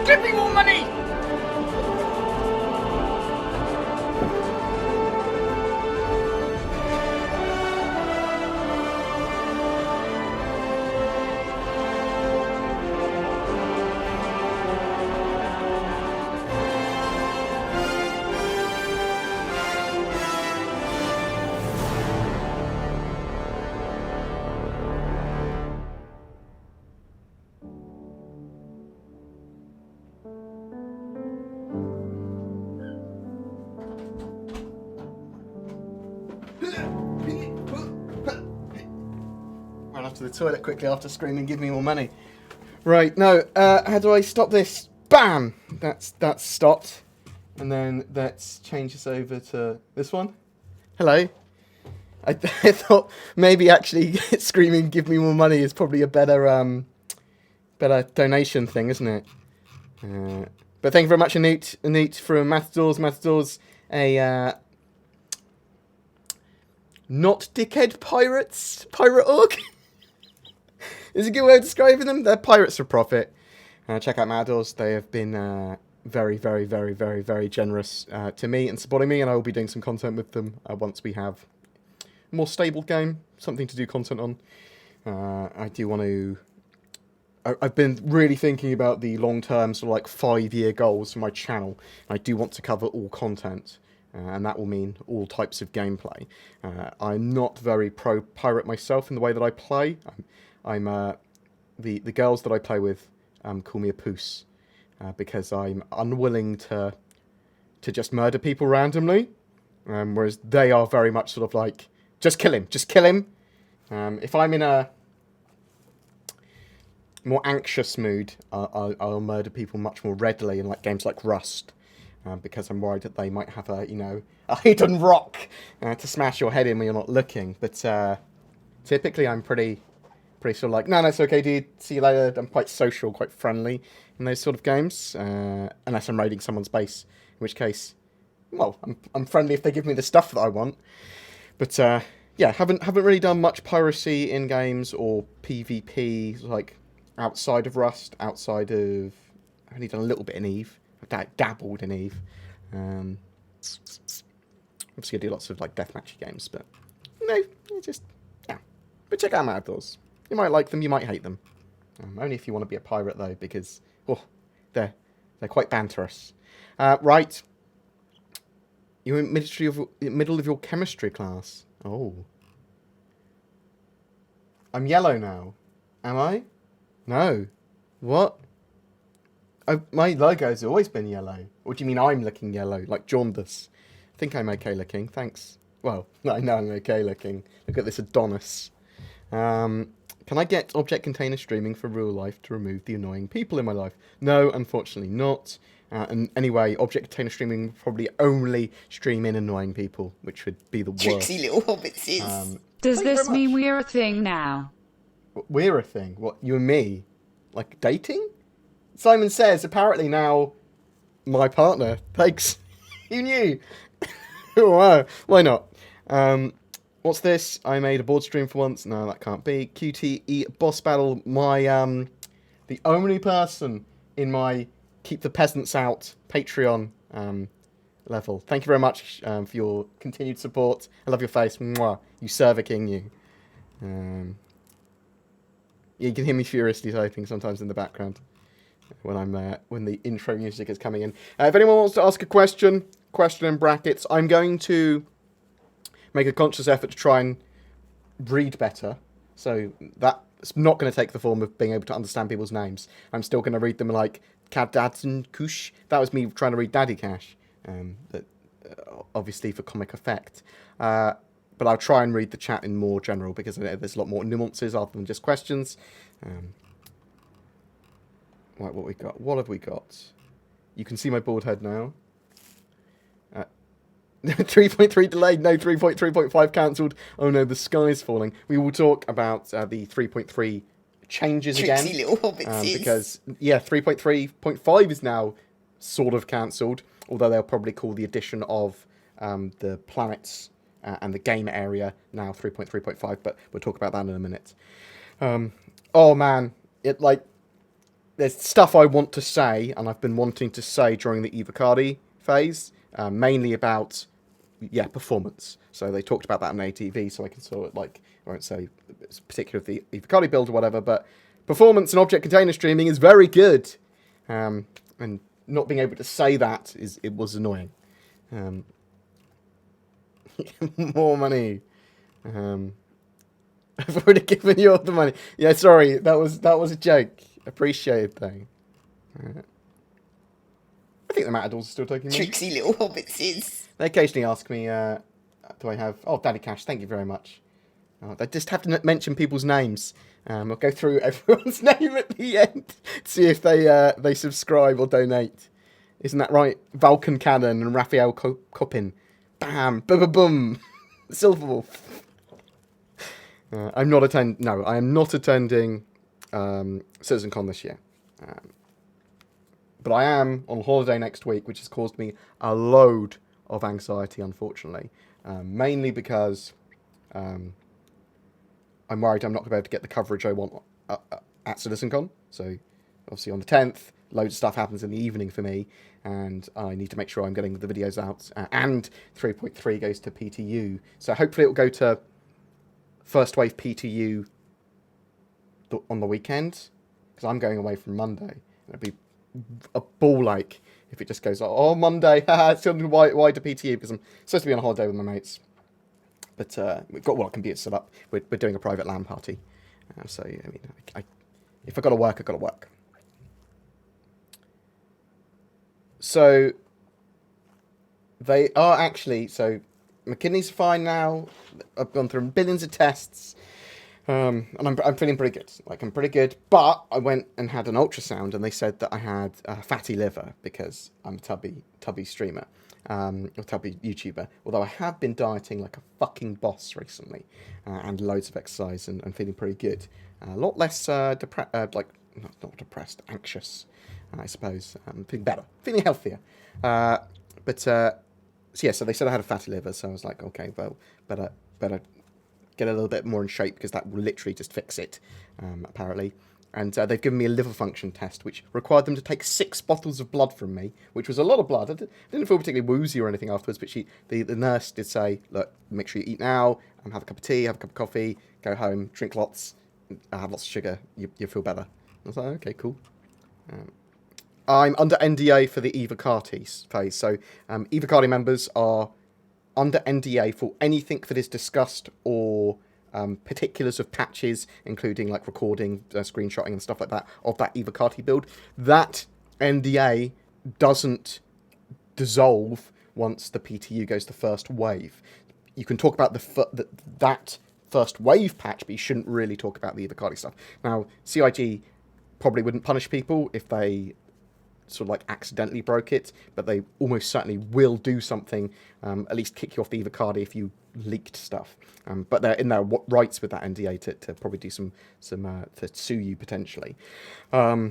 Give me more money! Ran off to the toilet quickly after screaming, "Give me more money!" Right, no. How do I stop this? Bam! That's stopped. And then let's change this over to this one. Hello. I thought maybe actually screaming, "Give me more money!" is probably a better donation thing, isn't it? But thank you very much, Anit from Matadors. Matadors, a not dickhead pirate org. Is a good way of describing them. They're pirates for profit. Check out Matadors. They have been very, very, very, very, very generous to me and supporting me, and I will be doing some content with them once we have a more stable game, something to do content on. I do want to. I've been really thinking about the long-term, sort of like 5-year goals for my channel. I do want to cover all content, and that will mean all types of gameplay. I'm not very pro-pirate myself in the way that I play. I'm the girls that I play with call me a puss because I'm unwilling to just murder people randomly, whereas they are very much sort of like, just kill him. If I'm in a more anxious mood, I'll murder people much more readily in like games like Rust, because I'm worried that they might have a hidden rock to smash your head in when you're not looking. But typically I'm pretty sort of like, no, it's okay, dude, see you later. I'm quite social, quite friendly in those sort of games, unless I'm raiding someone's base, in which case, well, I'm friendly if they give me the stuff that I want. But yeah, haven't really done much piracy in games or PvP like outside of Rust. I've only done a little bit in Eve. I've dabbled in Eve. Obviously, I do lots of like deathmatchy games, but yeah. But check out Matadors. You might like them, you might hate them. Only if you want to be a pirate, though, because they're quite banterous. Right. You're in middle of your chemistry class. Oh. I'm yellow now. Am I? No. What? My logo's always been yellow. What do you mean I'm looking yellow? Like jaundice? I think I'm okay looking. Thanks. Well, I know I'm okay looking. Look at this Adonis. Can I get object container streaming for real life to remove the annoying people in my life? No, unfortunately not. And anyway, object container streaming will probably only stream in annoying people, which would be the worst. Tricksy little hobbitses. Does this mean we're a thing now? We're a thing? What, you and me? Like dating? Simon Says, apparently now my partner. Thanks. Who knew? Wow. Why not? What's this? I made a board stream for once. No, that can't be. QTE Boss Battle. My, the only person in my Keep the Peasants Out Patreon level. Thank you very much for your continued support. I love your face. Mwah. You serve a king, you. You can hear me furiously typing sometimes in the background when I'm when the intro music is coming in. If anyone wants to ask a question in brackets, I'm going to make a conscious effort to try and read better. So that's not going to take the form of being able to understand people's names. I'm still going to read them like Kadadzen Kush. That was me trying to read Daddy Cash. Obviously for comic effect. But I'll try and read the chat in more general because there's a lot more nuances other than just questions. Right, what we got? What have we got? You can see my bald head now. 3.3 delayed. No, 3.3.5 cancelled. Oh no, the sky's falling. We will talk about the 3.3 changes again. Tricksy little hobbitses. Because, yeah, 3.3.5 is now sort of cancelled. Although they'll probably call the addition of the planets and the game area now 3.3.5, but we'll talk about that in a minute. Oh man, there's stuff I want to say, and I've been wanting to say during the EVOCATI phase, mainly about, performance. So they talked about that in ATV, so I can sort of, I won't say it's particular of the EVOCATI build or whatever, but performance and object container streaming is very good. And not being able to say that it was annoying. More money. I've already given you all the money. Yeah, sorry, that was a joke. Appreciate though. I think the Matadors are still taking money. Tricksy little hobbitses. They occasionally ask me, do I have... Oh, Daddy Cash, thank you very much. They just have to mention people's names. I'll go through everyone's name at the end to see if they subscribe or donate. Isn't that right? Vulcan Cannon and Raphael Coppin. Bam! Boom! Silverwolf. I am not attending CitizenCon this year. But I am on holiday next week, which has caused me a load of anxiety, unfortunately. Mainly because I'm worried I'm not going to be able to get the coverage I want at CitizenCon. So, obviously on the 10th, loads of stuff happens in the evening for me, and I need to make sure I'm getting the videos out. And 3.3 goes to PTU. So hopefully it will go to First Wave PTU on the weekend, because I'm going away from Monday. It'll be a ball like if it just goes, oh, Monday, still why to PTU, because I'm supposed to be on a holiday with my mates. But we've got computers set up. We're doing a private LAN party. So, I mean, if I've got to work, I've got to work. So, they are actually, so my kidneys are fine now. I've gone through billions of tests. And I'm feeling pretty good. I'm pretty good. But I went and had an ultrasound, and they said that I had a fatty liver because I'm a tubby streamer, or tubby YouTuber. Although I have been dieting like a fucking boss recently, and loads of exercise, and feeling pretty good. A lot less not depressed, anxious, I suppose. Feeling better, feeling healthier. So they said I had a fatty liver, so I was like, okay, well, better get a little bit more in shape, because that will literally just fix it, apparently. And they've given me a liver function test, which required them to take 6 bottles of blood from me, which was a lot of blood. I didn't feel particularly woozy or anything afterwards, but the nurse did say, look, make sure you eat now, have a cup of tea, have a cup of coffee, go home, drink lots, have lots of sugar, you'll feel better. I was like, okay, cool. I'm under NDA for the EVOCATI phase, so EVOCATI members are under NDA for anything that is discussed or particulars of patches, including like recording, screenshotting and stuff like that of that EVOCATI build, that NDA doesn't dissolve once the PTU goes to first wave. You can talk about that first wave patch, but you shouldn't really talk about the EVOCATI stuff. Now, CIG probably wouldn't punish people if they sort of like accidentally broke it, but they almost certainly will do something, at least kick you off the EVOCATI if you leaked stuff. But they're in their rights with that NDA to probably do some to sue you potentially. The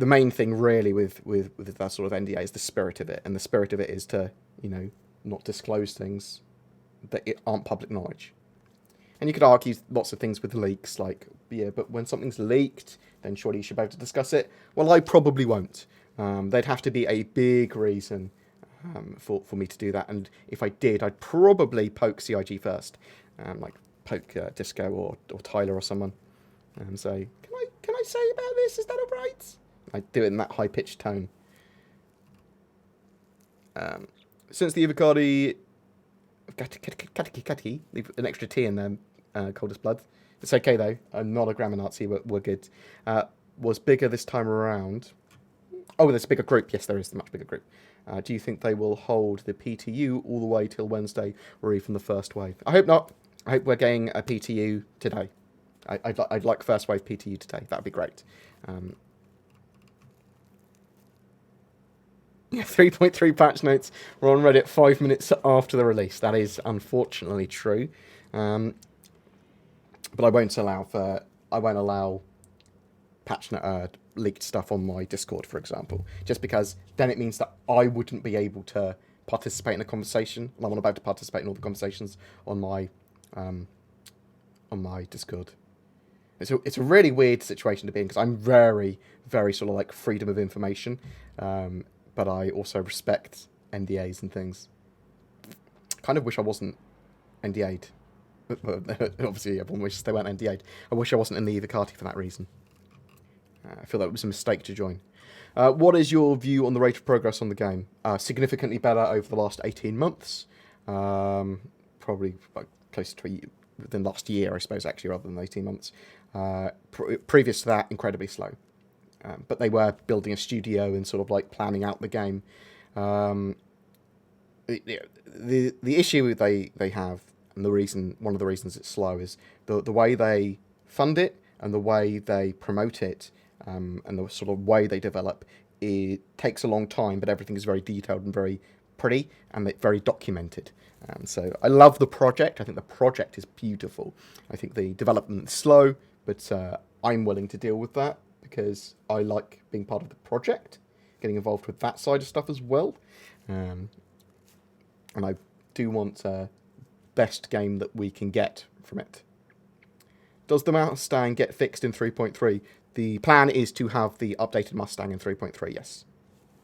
main thing really with that sort of NDA is the spirit of it, and the spirit of it is to, you know, not disclose things that aren't public knowledge. And you could argue lots of things with leaks, like, yeah, but when something's leaked, then surely you should be able to discuss it. Well, I probably won't. There'd have to be a big reason for me to do that, and if I did, I'd probably poke CIG first, like poke Disco or Tyler or someone, and say, can I say about this? Is that all right? I do it in that high-pitched tone. Since the EVOCATI, leave an extra T in there, Coldest Blood. It's okay though. I'm not a grammar Nazi. We're good. Was bigger this time around. Oh, there's a bigger group. Yes, there is a much bigger group. Do you think they will hold the PTU all the way till Wednesday, or even the first wave? I hope not. I hope we're getting a PTU today. I'd like first wave PTU today. That'd be great. Yeah, 3.3 patch notes were on Reddit 5 minutes after the release. That is unfortunately true. But I won't allow patch leaked stuff on my Discord, for example, just because then it means that I wouldn't be able to participate in a conversation, and I'm not about to participate in all the conversations on my Discord. It's a really weird situation to be in, because I'm very, very sort of like freedom of information, but I also respect NDAs and things. Kind of wish I wasn't NDA'd. Obviously, everyone wishes they weren't NDA'd. I wish I wasn't in the EVOCATI for that reason. I feel that it was a mistake to join. What is your view on the rate of progress on the game? Significantly better over the last 18 months. Probably like closer to than last year, I suppose, actually, rather than 18 months. Previous to that, incredibly slow. But they were building a studio and sort of like planning out the game. The issue they have, and one of the reasons it's slow, is the way they fund it and the way they promote it, and the sort of way they develop. It takes a long time, but everything is very detailed and very pretty, and it's very documented. So I love the project. I think the project is beautiful. I think the development is slow, but I'm willing to deal with that because I like being part of the project, getting involved with that side of stuff as well. And I do want best game that we can get from it. Does the Mustang get fixed in 3.3? The plan is to have the updated Mustang in 3.3, yes.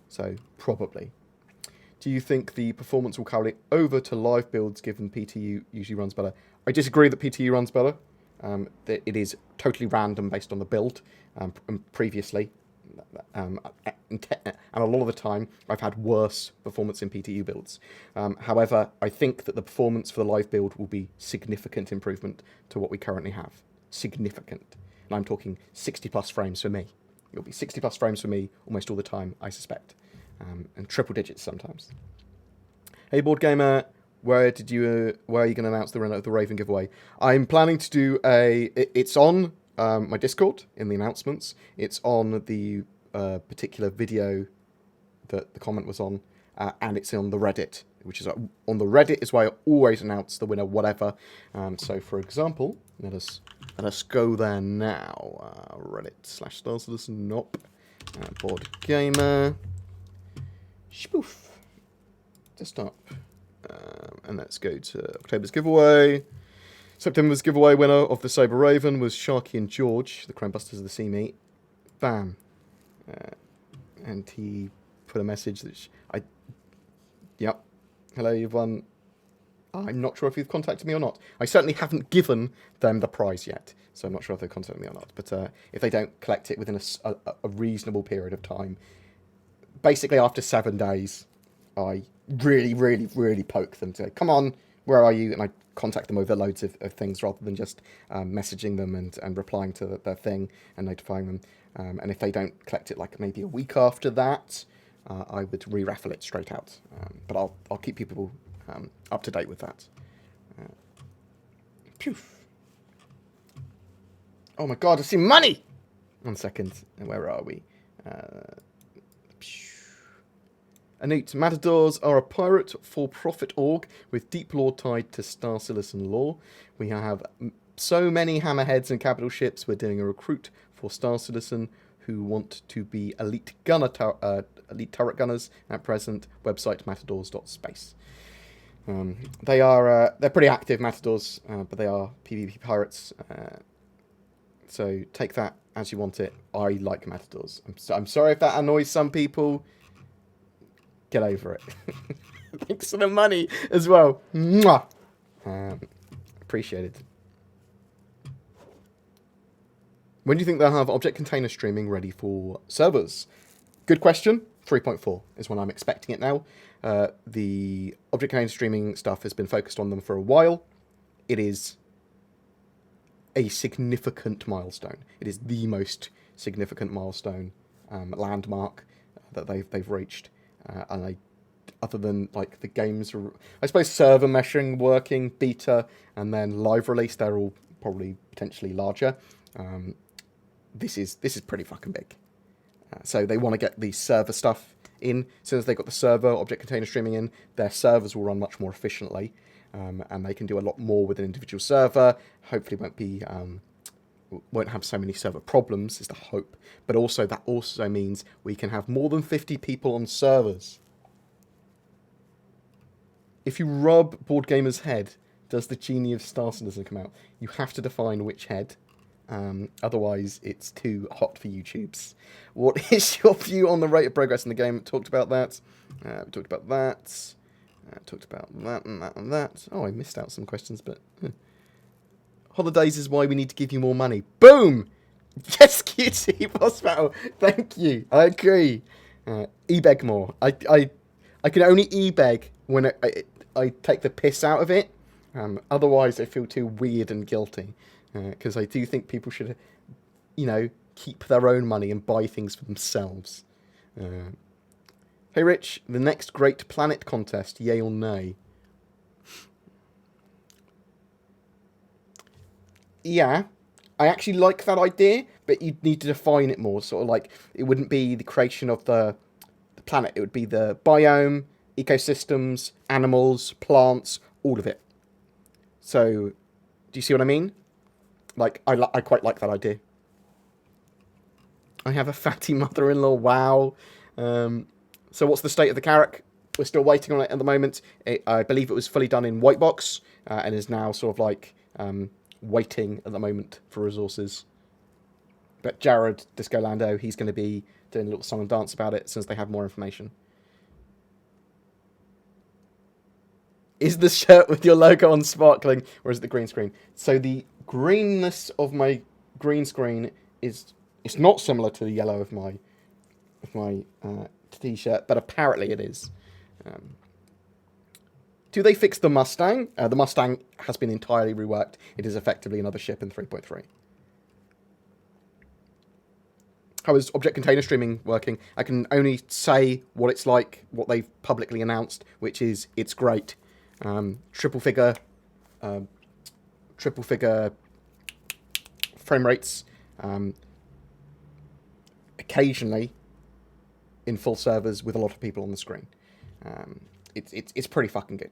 So, probably. Do you think the performance will carry over to live builds given PTU usually runs better? I disagree that PTU runs better. It is totally random based on the build previously. And a lot of the time, I've had worse performance in PTU builds. However, I think that the performance for the live build will be significant improvement to what we currently have. Significant. And I'm talking 60 plus frames for me. It'll be 60 plus frames for me almost all the time, I suspect. And triple digits sometimes. Hey, BoredGamer, where are you going to announce the winner of the Raven giveaway? I'm planning to do it's on my Discord in the announcements. It's on the particular video that the comment was on, and it's on the Reddit, which is on the Reddit is where I always announce the winner, whatever. So, for example, let us go there now. Reddit/stars. Nope. BoredGamer. Spoof. Desktop. And let's go to October's giveaway. September's giveaway winner of the Saber Raven was Sharky and George, the Crime Busters of the Sea Meat. Bam. And he put a message that yep. Hello, you've won. I'm not sure if you've contacted me or not. I certainly haven't given them the prize yet, so I'm not sure if they've contacted me or not. But if they don't collect it within a reasonable period of time, basically after 7 days, I really, really, really poke them to say, come on, where are you? And I contact them over loads of things rather than just messaging them and replying to their thing and notifying them. And if they don't collect it like maybe a week after that, I would re-raffle it straight out. But I'll keep people up to date with that. Phew. Oh my god, I see money! 1 second. Where are we? Anute, Matadors are a pirate for-profit org with deep lore tied to Star Citizen lore. We have so many hammerheads and capital ships. We're doing a recruit for Star Citizen who want to be elite turret gunners at present. Website matadors.space. They're pretty active Matadors, but they are PvP pirates. So take that as you want it. I like Matadors. I'm sorry if that annoys some people. Get over it. Thanks for the money as well. Mwah! Appreciated. When do you think they'll have object container streaming ready for servers? Good question. 3.4 is when I'm expecting it now. The object container streaming stuff has been focused on them for a while. It is a significant milestone. It is the most significant milestone landmark that they've reached. And other than like the games, I suppose server meshing working, beta, and then live release, they're all probably potentially larger. This is pretty fucking big. So they want to get the server stuff in. As soon as they got the server object container streaming in, their servers will run much more efficiently, and they can do a lot more with an individual server. Hopefully, won't have so many server problems is the hope. But also that also means we can have more than 50 people on servers. If you rub BoredGamer's head, does the genie of Star Citizen come out? You have to define which head. Otherwise, it's too hot for YouTubes. What is your view on the rate of progress in the game? Talked about that. Talked about that. Talked about that and that and that. Oh, I missed out some questions, but... Holidays is why we need to give you more money. Boom! Yes, QT boss battle. Thank you. I agree. E-beg more. I can only e-beg when I take the piss out of it. Otherwise, I feel too weird and guilty. Because I do think people should, keep their own money and buy things for themselves. Hey, Rich, the next Great Planet contest, yay or nay? Yeah, I actually like that idea, but you'd need to define it more. Sort of like, it wouldn't be the creation of the planet. It would be the biome, ecosystems, animals, plants, all of it. So, do you see what I mean? Like, I quite like that idea. I have a fatty mother-in-law, wow. So what's the state of the Carrack? We're still waiting on it at the moment. I believe it was fully done in white box, and is now sort of like waiting at the moment for resources. But Jared Discolando, he's going to be doing a little song and dance about it since they have more information. Is the shirt with your logo on sparkling, or is it the green screen? So the greenness of my green screen it's not similar to the yellow of my t-shirt, but apparently it is. Do they fix the Mustang? The Mustang has been entirely reworked. It is effectively another ship in 3.3. How is object container streaming working? I can only say what it's like, what they've publicly announced, which is it's great. Triple figure frame rates. Occasionally in full servers with a lot of people on the screen. It's pretty fucking good.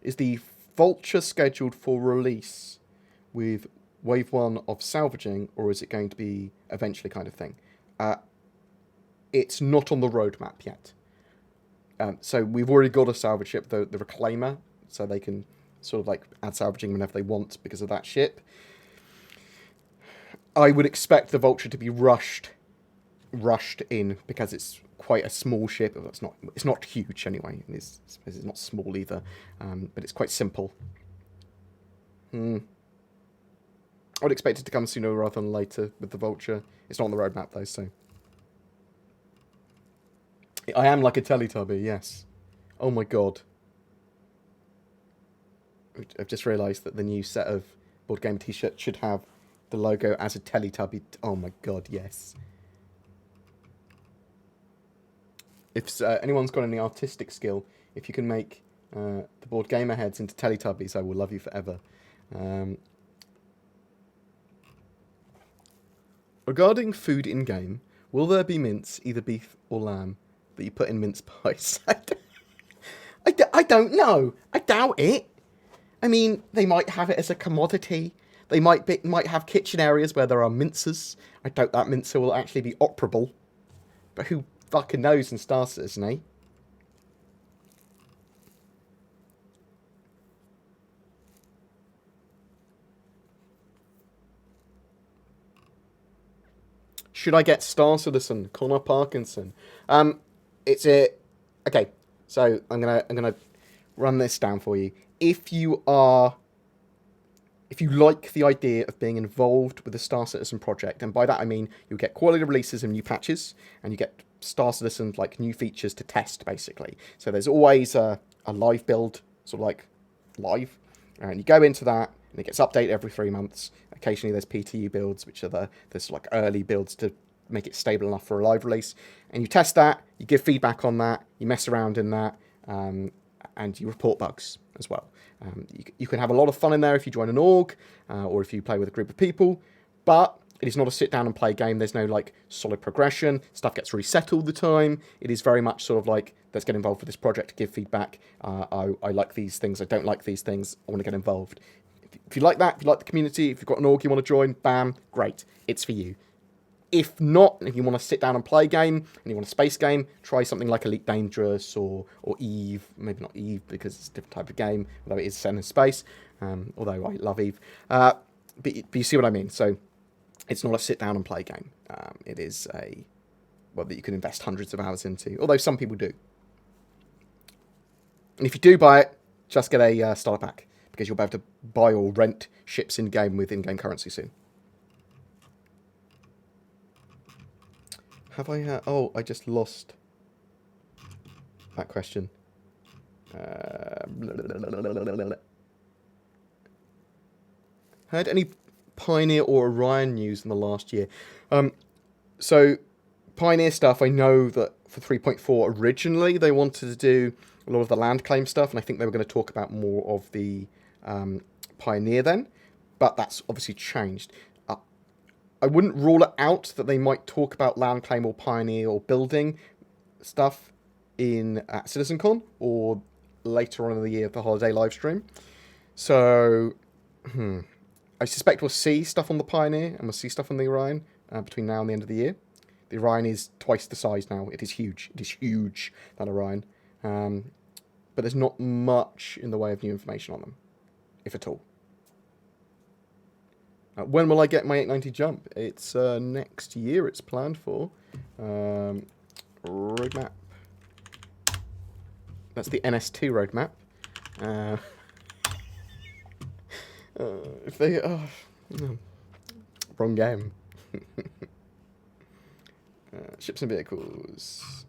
Is the Vulture scheduled for release with Wave 1 of salvaging, or is it going to be eventually kind of thing? It's not on the roadmap yet. So we've already got a salvage ship, the Reclaimer, so they can sort of like add salvaging whenever they want because of that ship. I would expect the Vulture to be rushed in because it's quite a small ship. It's not huge anyway. It's not small either, but it's quite simple. I would expect it to come sooner rather than later with the Vulture. It's not on the roadmap though, so. I am like a Teletubby, yes. Oh my god. I've just realised that the new set of BoredGamer t-shirts should have the logo as a Teletubby. Oh my god, yes. If anyone's got any artistic skill, if you can make the BoredGamer heads into Teletubbies, I will love you forever. Regarding food in-game, will there be mince, either beef or lamb, that you put in mince pies? I don't know. I doubt it. I mean, they might have it as a commodity. They might have kitchen areas where there are mincers. I doubt that mincer will actually be operable. But who fucking knows in Star Citizen, eh? Should I get Star Citizen? Connor Parkinson. Okay. So I'm gonna run this down for you. If you like the idea of being involved with the Star Citizen project, and by that I mean you'll get quality releases and new patches, and you get Star Citizen like new features to test basically. So there's always a live build, sort of like live, and you go into that, and it gets updated every 3 months. Occasionally there's PTU builds, which are there's like early builds to make it stable enough for a live release, and you test that, you give feedback on that, you mess around in that, and you report bugs as well. You can have a lot of fun in there if you join an org, or if you play with a group of people, but it is not a sit down and play game. There's no like solid progression. Stuff gets reset all the time. It is very much sort of like, let's get involved with this project to give feedback. I like these things. I don't like these things. I want to get involved. If you like that, if you like the community, if you've got an org you want to join, bam, great. It's for you. If not, if you want to sit down and play a game, and you want a space game, try something like Elite Dangerous or Eve. Maybe not Eve, because it's a different type of game, although it is set in space, although I love Eve. But you see what I mean. So it's not a sit down and play game. It is that you can invest hundreds of hours into, although some people do. And if you do buy it, just get a starter pack, because you'll be able to buy or rent ships in-game with in-game currency soon. Have I had... Oh, I just lost that question. Had any Pioneer or Orion news in the last year? So, Pioneer stuff, I know that for 3.4 originally they wanted to do a lot of the land claim stuff, and I think they were going to talk about more of the Pioneer then, but that's obviously changed. I wouldn't rule it out that they might talk about land claim or Pioneer or building stuff in CitizenCon or later on in the year of the holiday live stream. So, I suspect we'll see stuff on the Pioneer and we'll see stuff on the Orion between now and the end of the year. The Orion is twice the size now. It is huge. It is huge, that Orion. But there's not much in the way of new information on them, if at all. When will I get my 890 jump? It's next year it's planned for. Roadmap. That's the NS2 roadmap. If they... no. Wrong game. Ships and vehicles.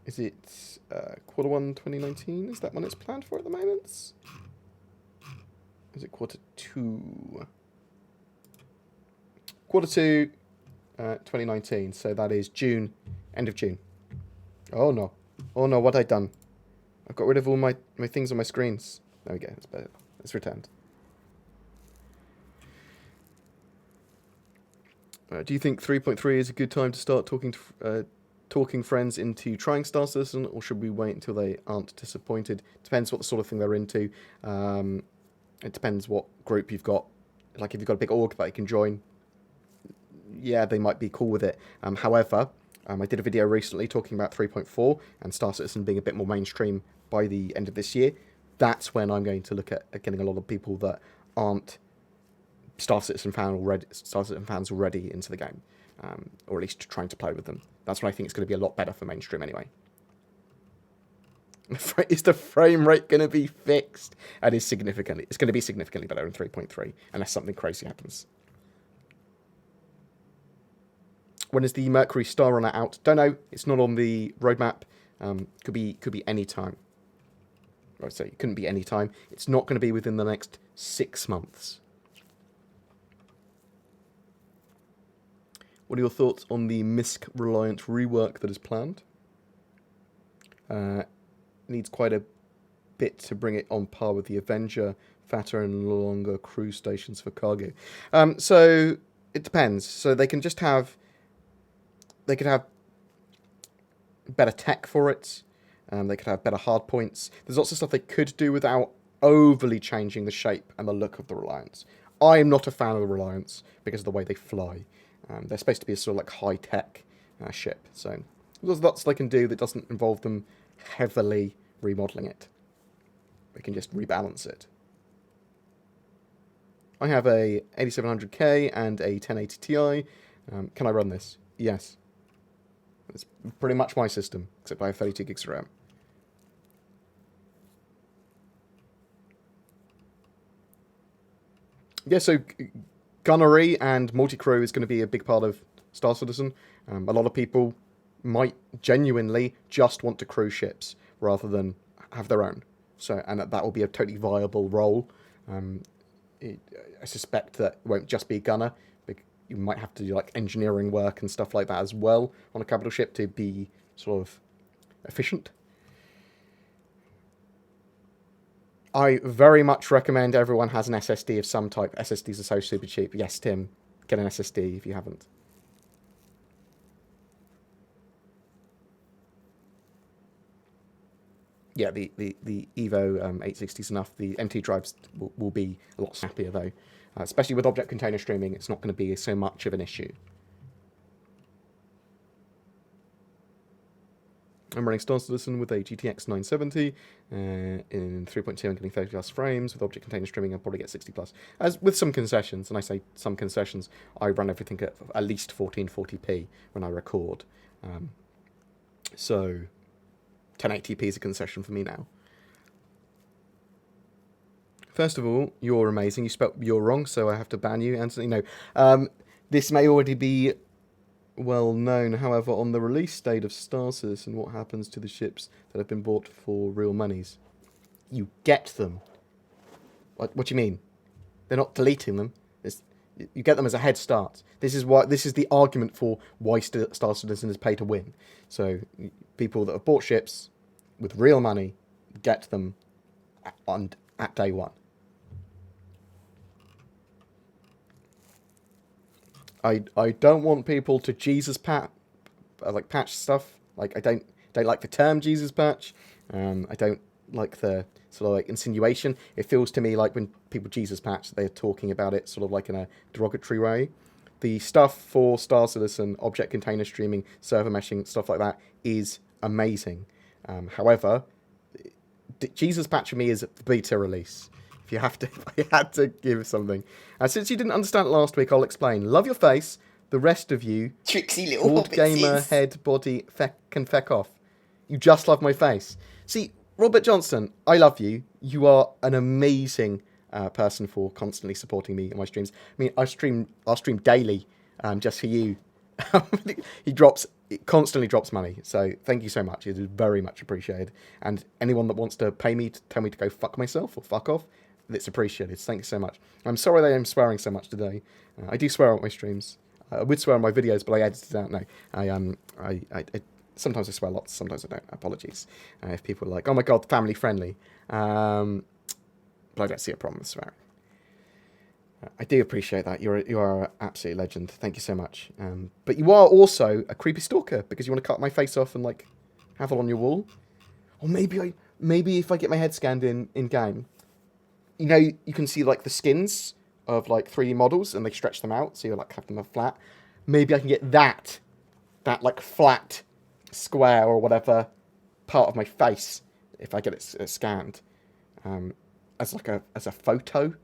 Is it Q1 2019? Is that when it's planned for at the moment? Is it Q2? Q2 2019. So that is June, end of June. Oh no. Oh no, what have I done? I've got rid of all my things on my screens. There we go, it's better. It's returned. Do you think 3.3 is a good time to start talking friends into trying Star Citizen, or should we wait until they aren't disappointed? Depends what the sort of thing they're into. It depends what group you've got. Like, if you've got a big org that you can join, yeah, they might be cool with it. However, I did a video recently talking about 3.4 and Star Citizen being a bit more mainstream by the end of this year. That's when I'm going to look at getting a lot of people that aren't Star Citizen fans already into the game, or at least trying to play with them. That's when I think it's going to be a lot better for mainstream anyway. Is the frame rate going to be fixed? And it's going to be significantly better in 3.3, unless something crazy happens. When is the Mercury Star Runner out? Don't know. It's not on the roadmap. Could be any time. I say it couldn't be any time. It's not going to be within the next 6 months. What are your thoughts on the MISC-reliant rework that is planned? Needs quite a bit to bring it on par with the Avenger, fatter and longer crew stations for cargo. So it depends. So they can just have, they could have better tech for it. They could have better hard points. There's lots of stuff they could do without overly changing the shape and the look of the Reliance. I am not a fan of the Reliance because of the way they fly. They're supposed to be a sort of like high-tech ship. So there's lots they can do that doesn't involve them heavily remodeling it. They can just rebalance it. I have a 8700K and a 1080 Ti. Can I run this? Yes. It's pretty much my system, except I have 32 gigs of RAM. Yeah, so gunnery and multi-crew is going to be a big part of Star Citizen. A lot of people might genuinely just want to crew ships rather than have their own. So, and that will be a totally viable role. I suspect that it won't just be gunner. You might have to do like engineering work and stuff like that as well on a capital ship to be sort of efficient. I very much recommend everyone has an SSD of some type. SSDs are so super cheap. Yes, Tim, get an SSD if you haven't. Yeah, the Evo 860 is enough. The MT drives will be a lot snappier though. Especially with object container streaming, it's not going to be so much of an issue. I'm running Star Citizen with a GTX 970 in 3.2 and getting 30 plus frames. With object container streaming, I'll probably get 60 plus. As with some concessions, and I say some concessions, I run everything at least 1440p when I record. So 1080p is a concession for me now. First of all, you're amazing. You spelt "you're" wrong, so I have to ban you. Anthony, no. This may already be well known. However, on the release date of Star Citizen, what happens to the ships that have been bought for real monies? You get them. What do you mean? They're not deleting them. You get them as a head start. This is the argument for why Star Citizen is pay to win. So people that have bought ships with real money get them at day one. I don't want people to Jesus patch stuff. Like I don't like the term Jesus patch. I don't like the sort of like insinuation. It feels to me like when people Jesus patch, they're talking about it sort of like in a derogatory way. The stuff for Star Citizen, object container streaming, server meshing, stuff like that is amazing. However, Jesus patch for me is the beta release. If you had to give something. Since you didn't understand it last week, I'll explain. Love your face. The rest of you, Tricksy little BoredGamer head body can feck off. You just love my face. See, Robert Johnston, I love you. You are an amazing person for constantly supporting me in my streams. I mean, I'll stream daily just for you. He constantly drops money, so thank you so much. It is very much appreciated. And anyone that wants to pay me to tell me to go fuck myself or fuck off, it's appreciated. Thank you so much. I'm sorry that I'm swearing so much today. I do swear on my streams. I would swear on my videos, but I edited it out. No, I sometimes I swear lots, sometimes I don't. Apologies if people are like, oh my god, family friendly. But I don't see a problem with swearing. I do appreciate that. You are an absolute legend. Thank you so much. But you are also a creepy stalker because you want to cut my face off and like have it on your wall. Or maybe if I get my head scanned in game, you know, you can see like the skins of like 3D models and they stretch them out, so you like have them flat. Maybe I can get that like flat square or whatever part of my face if I get it scanned as a photo.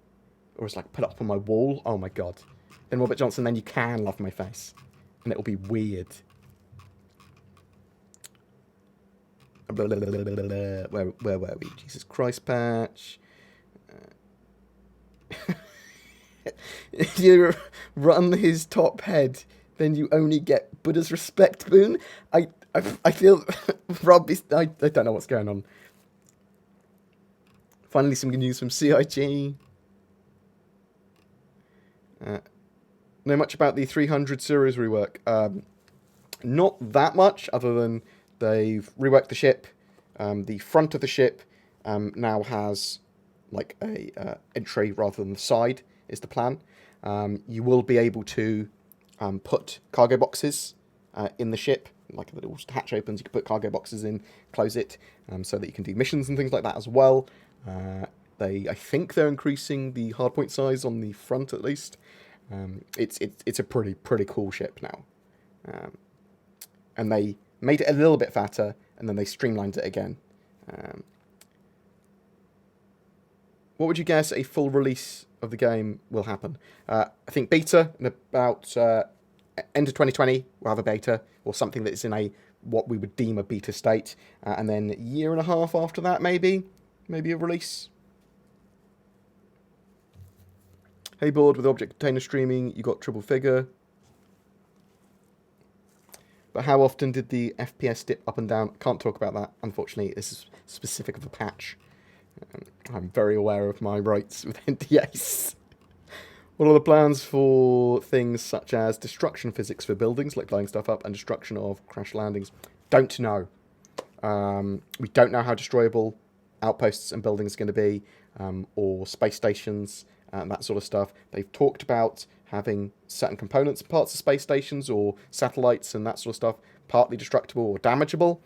Or it's like put up on my wall. Oh my god. Then Robert Johnson, then you can love my face. And it'll be weird. Where were we? Jesus Christ patch. If you run his top head, then you only get Buddha's respect boon. I feel Rob is I don't know what's going on. Finally, some good news from CIG. Know much about the 300 series rework? Not that much, other than they've reworked the ship. The front of the ship now has like a entry rather than the side is the plan. You will be able to put cargo boxes in the ship, like a little hatch opens, you can put cargo boxes in, close it, so that you can do missions and things like that as well. I think they're increasing the hardpoint size on the front at least. It's a pretty cool ship now, and they made it a little bit fatter, and then they streamlined it again. What would you guess a full release of the game will happen? I think beta in about end of 2020. We'll have a beta or something that's in a what we would deem a beta state, and then a year and a half after that, maybe a release. Hey, bored with object container streaming, you got triple figure. But how often did the FPS dip up and down? Can't talk about that, unfortunately. This is specific of a patch. I'm very aware of my rights with NDAs. What are the plans for things such as destruction physics for buildings, like blowing stuff up, and destruction of crash landings? Don't know. We don't know how destroyable outposts and buildings are going to be, or space stations, and that sort of stuff. They've talked about having certain components and parts of space stations or satellites and that sort of stuff partly destructible or damageable.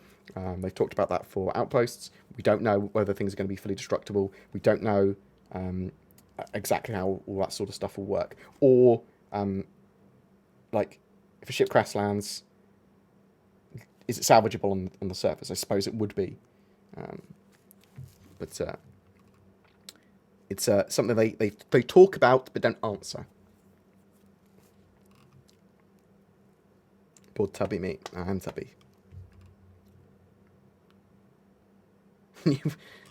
They've talked about that for outposts. We don't know whether things are going to be fully destructible. We don't know exactly how all that sort of stuff will work. Or, like, if a ship crash lands, is it salvageable on the surface? I suppose it would be. But it's something they talk about but don't answer. Poor Tubby me. I'm Tubby.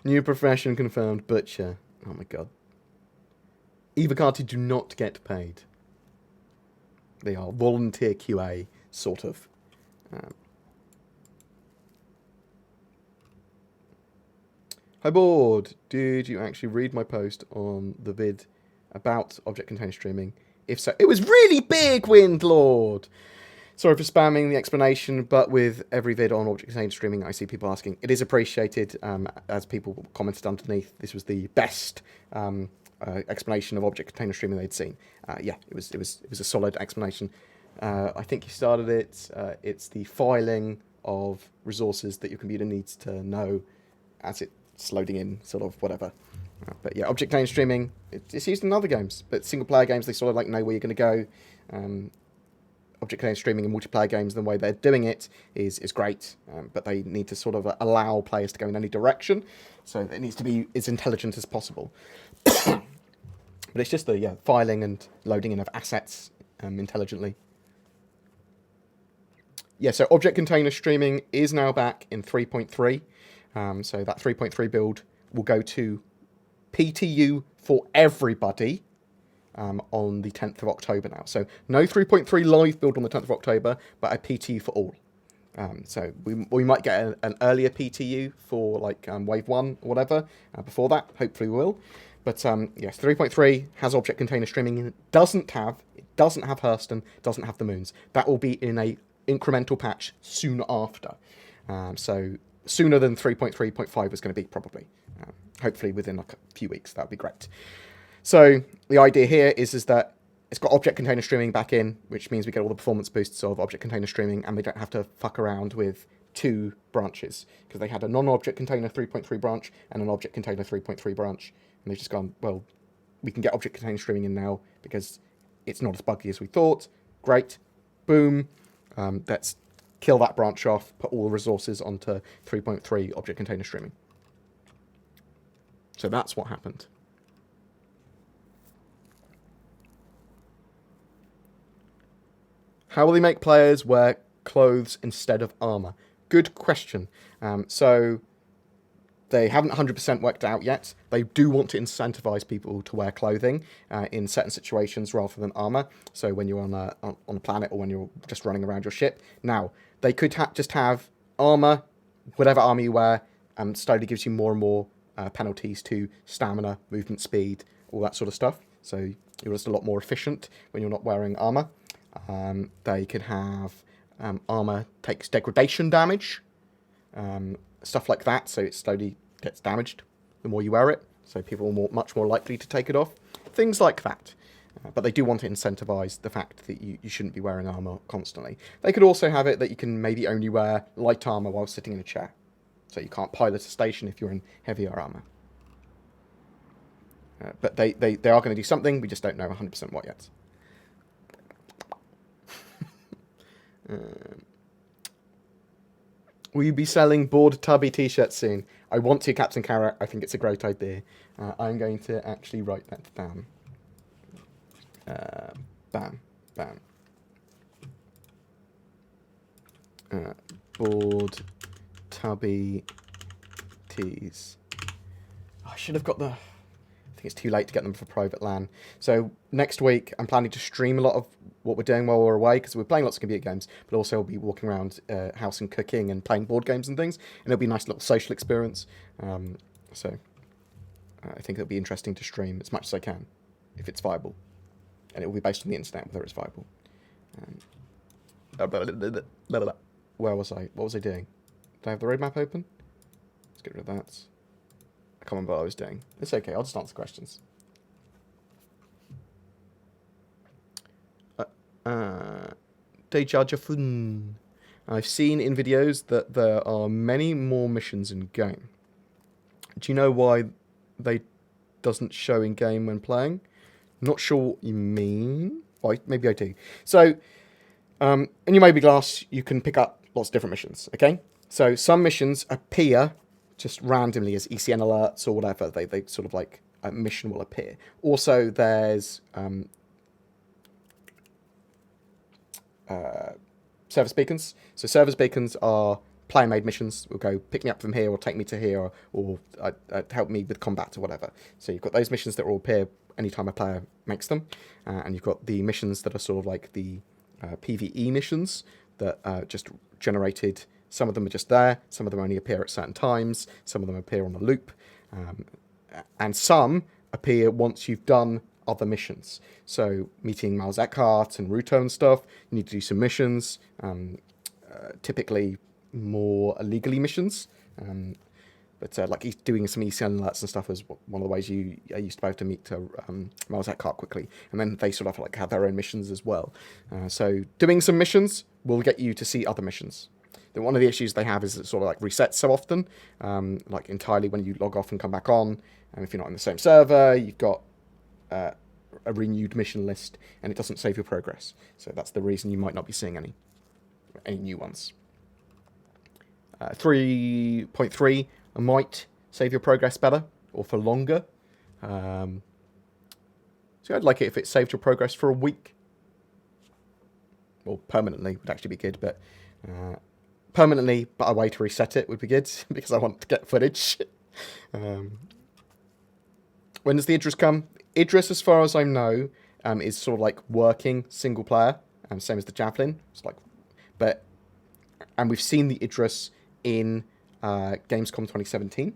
New profession confirmed, butcher. Oh my god. EVOCATI do not get paid. They are volunteer QA, sort of. Hi, board. Did you actually read my post on the vid about object container streaming? If so, it was really big, Windlord! Sorry for spamming the explanation, but with every vid on object container streaming, I see people asking. It is appreciated, as people commented underneath. This was the best explanation of object container streaming they'd seen. Yeah, it was a solid explanation. I think you started it. It's the filing of resources that your computer needs to know as it's loading in, sort of whatever. But yeah, object container streaming. It's used in other games, but single player games they sort of like know where you're going to go. Object container streaming in multiplayer games, the way they're doing it is great, but they need to sort of allow players to go in any direction, so it needs to be as intelligent as possible. But it's just the filing and loading in of assets intelligently. Yeah, so object container streaming is now back in 3.3. So that 3.3 build will go to PTU for everybody. On the 10th of October now. So no 3.3 live build on the 10th of October, but a PTU for all. So we might get an earlier PTU for like Wave 1 or whatever before that. Hopefully we will. But yes, 3.3 has object container streaming and it doesn't have Hurston, doesn't have the moons. That will be in a incremental patch soon after. So sooner than 3.3.5 is going to be probably. Hopefully within like a few weeks. That would be great. So the idea here is that it's got object container streaming back in, which means we get all the performance boosts of object container streaming, and we don't have to fuck around with two branches, because they had a non-object container 3.3 branch and an object container 3.3 branch, and they've just gone, well, we can get object container streaming in now because it's not as buggy as we thought. Great. Boom. Let's kill that branch off, put all the resources onto 3.3 object container streaming. So that's what happened. How will they make players wear clothes instead of armor? Good question. So they haven't 100% worked out yet. They do want to incentivize people to wear clothing in certain situations rather than armor. So when you're on a planet or when you're just running around your ship. Now, they could just have armor, whatever armor you wear, slowly gives you more and more penalties to stamina, movement speed, all that sort of stuff. So you're just a lot more efficient when you're not wearing armor. They can have armor takes degradation damage, stuff like that. So it slowly gets damaged the more you wear it. So people are much more likely to take it off. Things like that. But they do want to incentivize the fact that you shouldn't be wearing armor constantly. They could also have it that you can maybe only wear light armor while sitting in a chair. So you can't pilot a station if you're in heavier armor. But they are going to do something. We just don't know 100% what yet. Will you be selling bored tubby t-shirts soon? I want to, Captain Carrot. I think it's a great idea. I'm going to actually write that down. Bam. Bored tubby tees. I should have got the... I think it's too late to get them for private LAN. So next week, I'm planning to stream a lot of what we're doing while we're away, because we're playing lots of computer games, but also we'll be walking around house and cooking and playing board games and things, and it'll be a nice little social experience. So I think it'll be interesting to stream as much as I can, if it's viable. And it will be based on the internet, whether it's viable. Where was I? What was I doing? Did I have the roadmap open? Let's get rid of that. I can't remember what I was doing. It's okay, I'll just answer questions. Deja Fun. I've seen in videos that there are many more missions in game. Do you know why they doesn't show in game when playing? Not sure what you mean. Well, maybe I do. So, in your Moby Glass, you can pick up lots of different missions, okay? So, some missions appear just randomly as ECN alerts or whatever. They sort of like, a mission will appear. Also, there's service beacons. So, service beacons are player-made missions. Will go pick me up from here or take me to here or help me with combat or whatever. So, you've got those missions that will appear anytime a player makes them, and you've got the missions that are sort of like the PvE missions that are just generated. Some of them are just there, some of them only appear at certain times, some of them appear on a loop, and some appear once you've done other missions. So meeting Miles Eckhart and Ruto and stuff, you need to do some missions, typically more illegally missions, but like doing some ECN alerts and stuff is one of the ways I used to be able to meet Miles Eckhart quickly. And then they sort of like have their own missions as well. So doing some missions will get you to see other missions. Then one of the issues they have is it sort of like resets so often, like entirely when you log off and come back on. And if you're not in the same server, you've got a renewed mission list and it doesn't save your progress. So that's the reason you might not be seeing any new ones. 3.3 might save your progress better or for longer. So I'd like it if it saved your progress for a week. Or permanently would actually be good, but permanently, but a way to reset it would be good because I want to get footage. When does the Idris come? Idris, as far as I know, is sort of like working single player, same as the Javelin. It's like, and we've seen the Idris in Gamescom 2017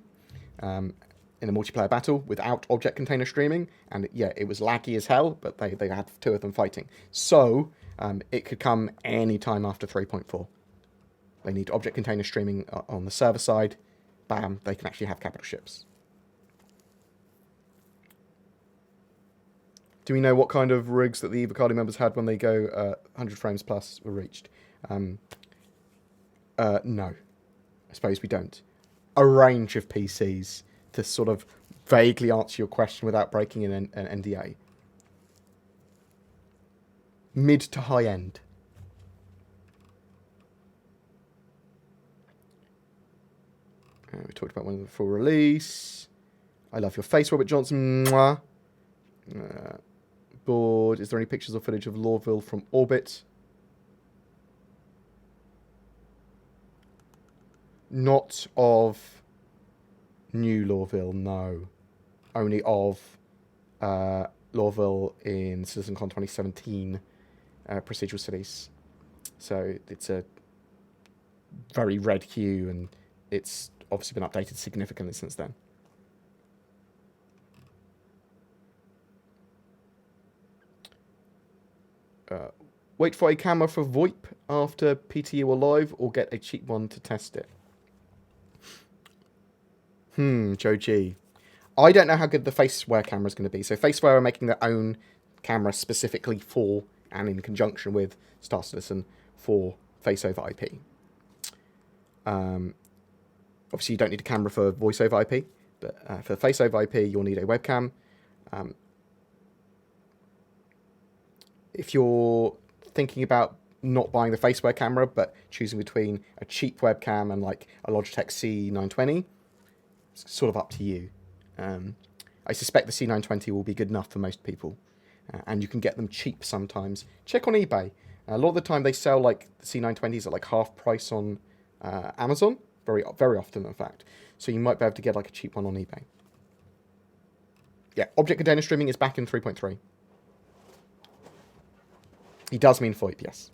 in a multiplayer battle without object container streaming, and yeah, it was laggy as hell, but they had two of them fighting. So it could come any time after 3.4. They need object container streaming on the server side. Bam, they can actually have capital ships. Do we know what kind of rigs that the EVOCATI members had when they go 100 frames plus were reached? No. I suppose we don't. A range of PCs to sort of vaguely answer your question without breaking an NDA. Mid to high end. We talked about one of the full release. I love your face, Robert Johnson. Mwah. Board. Is there any pictures or footage of Lorville from orbit? Not of New Lorville, no. Only of Lorville in CitizenCon 2017 procedural cities. So it's a very red hue, and it's obviously been updated significantly since then. Wait for a camera for VoIP after PTU or live, or get a cheap one to test it. Joe G. I don't know how good the Faceware camera is going to be. So Faceware are making their own camera specifically for and in conjunction with Star Citizen for Face over IP. Obviously, you don't need a camera for Voice over IP, but for Face over IP, you'll need a webcam. If you're thinking about not buying the Faceware camera, but choosing between a cheap webcam and like a Logitech C920, it's sort of up to you. I suspect the C920 will be good enough for most people, and you can get them cheap sometimes. Check on eBay. A lot of the time they sell like the C920s at like half price on Amazon, very often in fact. So you might be able to get like a cheap one on eBay. Yeah, object container streaming is back in 3.3. He does mean VoIP, yes.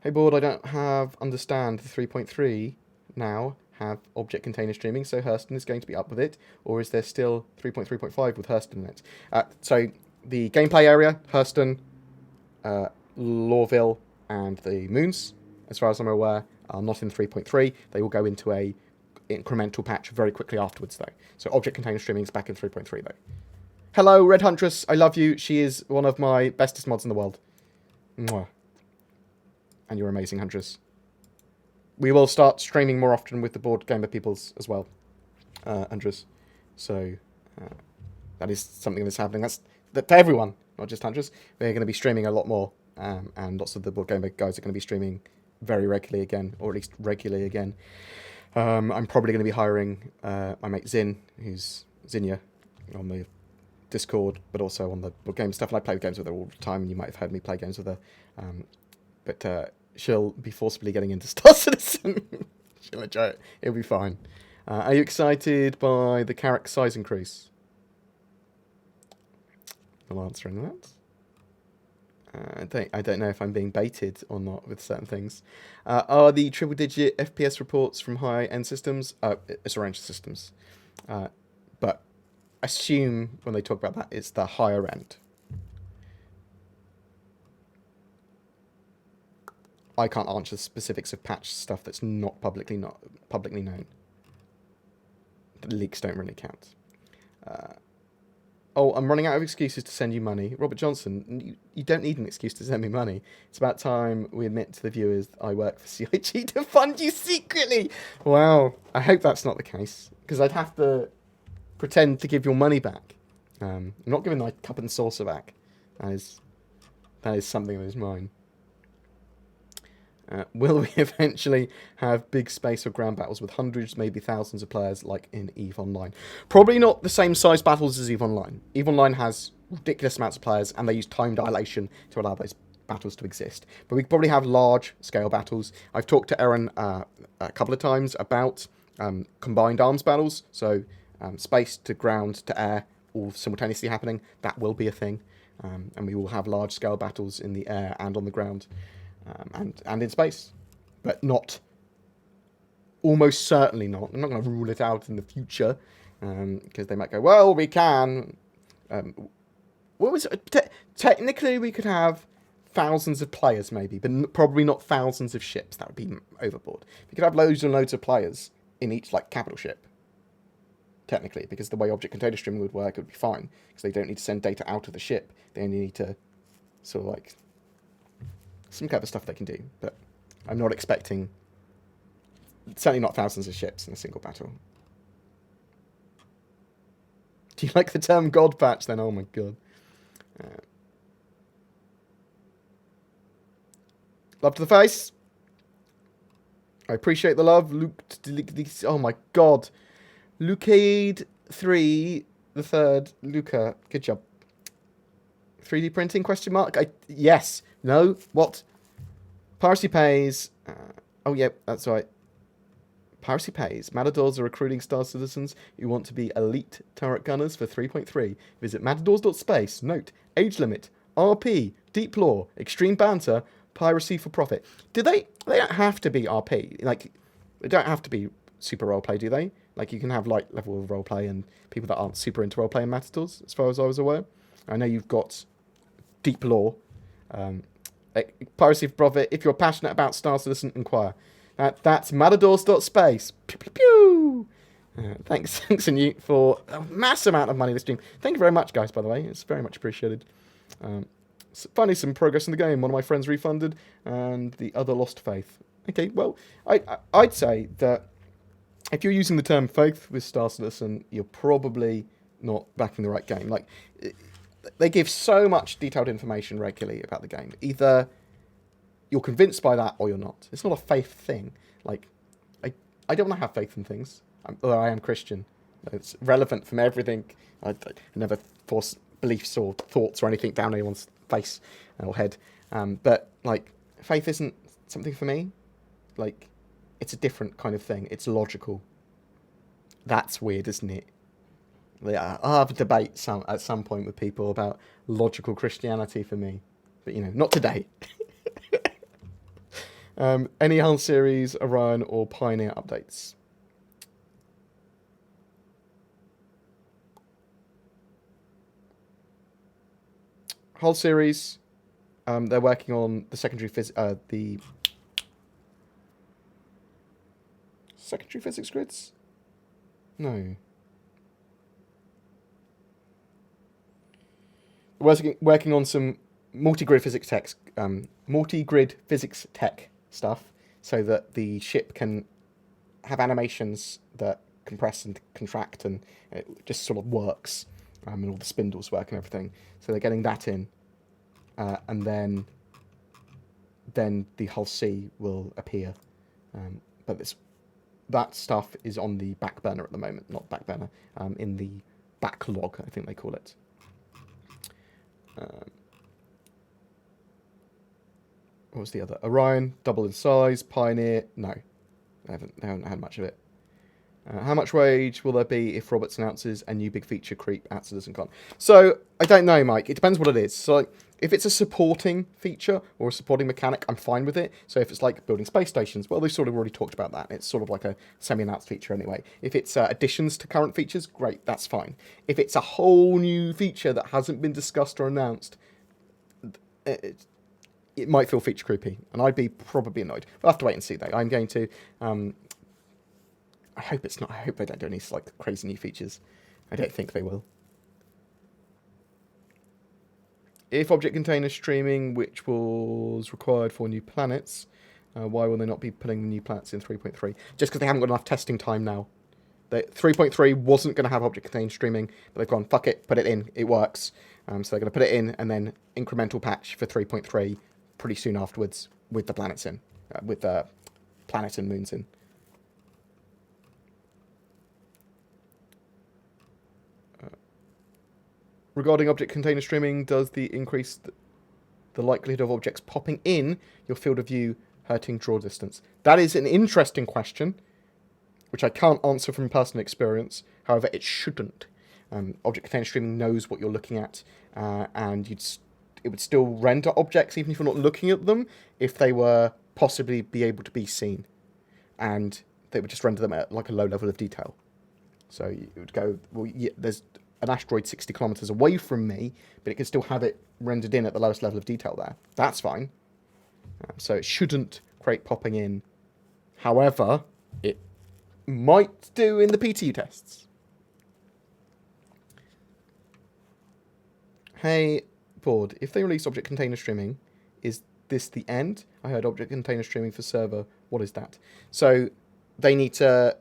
Hey board, I don't understand the 3.3 now have object container streaming, so Hurston is going to be up with it, or is there still 3.3.5 with Hurston in it? So the gameplay area, Hurston, Lorville, and the Moons, as far as I'm aware, are not in 3.3. They will go into a incremental patch very quickly afterwards, though. So object container streaming is back in 3.3, though. Hello, Red Huntress. I love you. She is one of my bestest mods in the world. Mwah. And you're amazing, Huntress. We will start streaming more often with the board gamer peoples as well, Huntress. So that is something that's happening. That's to everyone, not just Huntress. We're going to be streaming a lot more, and lots of the board gamer guys are going to be streaming very regularly again, or at least regularly again. I'm probably going to be hiring my mate Zin, who's Zinnia, on the Discord, but also on the board game stuff. And I play games with her all the time, and you might have heard me play games with her. But she'll be forcibly getting into Star Citizen. She'll enjoy it. It'll be fine. Are you excited by the character size increase? I'll answer in that. I don't know if I'm being baited or not with certain things. Are the triple-digit FPS reports from high-end systems? It's a range of systems. But assume when they talk about that, it's the higher end. I can't answer the specifics of patch stuff that's not publicly known. The leaks don't really count. Oh, I'm running out of excuses to send you money. Robert Johnson, you don't need an excuse to send me money. It's about time we admit to the viewers that I work for CIG to fund you secretly. Wow. I hope that's not the case, because I'd have to pretend to give your money back. I'm not giving my cup and saucer back. That is something that is mine. Will we eventually have big space or ground battles with hundreds, maybe thousands of players like in EVE Online? Probably not the same size battles as EVE Online. EVE Online has ridiculous amounts of players, and they use time dilation to allow those battles to exist. But we could probably have large-scale battles. I've talked to Aaron a couple of times about combined arms battles, so space to ground to air all simultaneously happening. That will be a thing, and we will have large-scale battles in the air and on the ground. And in space, but not, almost certainly not. I'm not going to rule it out in the future, because they might go, well, we can. Technically, we could have thousands of players, maybe, but probably not thousands of ships. That would be overboard. We could have loads and loads of players in each, like, capital ship. Technically, because the way object container streaming would work, it would be fine, because they don't need to send data out of the ship. They only need to sort of like some clever stuff they can do, but I'm not expecting, certainly not thousands of ships in a single battle. Do you like the term God patch then? Oh my god. Love to the face. I appreciate the love. Luke, oh my god. Lucaid 3, the third. Luca, good job. 3D printing, question mark? Yes. No? What? Piracy pays. Oh, yeah, that's right. Piracy pays. Matadors are recruiting Star Citizens who want to be elite turret gunners for 3.3. Visit matadors.space. Note, age limit, RP, deep lore, extreme banter, Piracy for profit. Do they? They don't have to be RP. Like, they don't have to be super roleplay, do they? Like, you can have light level of roleplay and people that aren't super into roleplay and Matadors, as far as I was aware. I know you've got deep lore. Piracy for profit. If you're passionate about Star Citizen, inquire. That's matadors.space. Pew, pew, pew. Thanks, Anute, for a mass amount of money this stream. Thank you very much, guys, by the way. It's very much appreciated. Finally, some progress in the game. One of my friends refunded, and the other lost faith. Okay, well, I'd say that if you're using the term faith with Star Citizen, you're probably not backing the right game. Like, they give so much detailed information regularly about the game. Either you're convinced by that or you're not. It's not a faith thing. Like, I don't want to have faith in things. Although I am Christian. It's relevant from everything. I never force beliefs or thoughts or anything down anyone's face or head. But, like, faith isn't something for me. Like, it's a different kind of thing. It's logical. That's weird, isn't it? Yeah, I'll have a debate at some point with people about logical Christianity for me. But, not today. Any Hull series, Orion, or Pioneer updates? Hull series, they're working on the secondary physics grids? No. Working on some multi-grid physics tech stuff, so that the ship can have animations that compress and contract, and it just sort of works, and all the spindles work and everything. So they're getting that in, and then the Hull C will appear. But that stuff is on the back burner at the moment, not back burner, in the backlog, I think they call it. What was the other? Orion, double in size. Pioneer, no. They haven't had much of it. How much rage will there be if Roberts announces a new big feature creep at CitizenCon? So, I don't know, Mike. It depends what it is. So, if it's a supporting feature or a supporting mechanic, I'm fine with it. So, if it's like building space stations, well, they've sort of already talked about that. It's sort of like a semi-announced feature anyway. If it's additions to current features, great, that's fine. If it's a whole new feature that hasn't been discussed or announced, it might feel feature creepy, and I'd be probably annoyed. We'll have to wait and see, though. I'm going to... I hope it's not. I hope they don't do any like crazy new features. I don't think they will. If object container streaming, which was required for new planets, why will they not be putting the new planets in 3.3? Just because they haven't got enough testing time now. 3.3 wasn't going to have object container streaming, but they've gone, fuck it, put it in, it works. So they're going to put it in, and then incremental patch for 3.3 pretty soon afterwards with the planets in, with the planet and moons in. Regarding object container streaming, does the increase the likelihood of objects popping in your field of view hurting draw distance? That is an interesting question, which I can't answer from personal experience. However, it shouldn't. Object container streaming knows what you're looking at, and it would still render objects even if you're not looking at them, if they were possibly be able to be seen, and they would just render them at like a low level of detail. So it would go, well, yeah, there's an asteroid 60 kilometers away from me, but it can still have it rendered in at the lowest level of detail there. That's fine. So it shouldn't create popping in. However, it might do in the PTU tests. Hey, Board, if they release object container streaming, is this the end? I heard object container streaming for server. What is that? So they need to...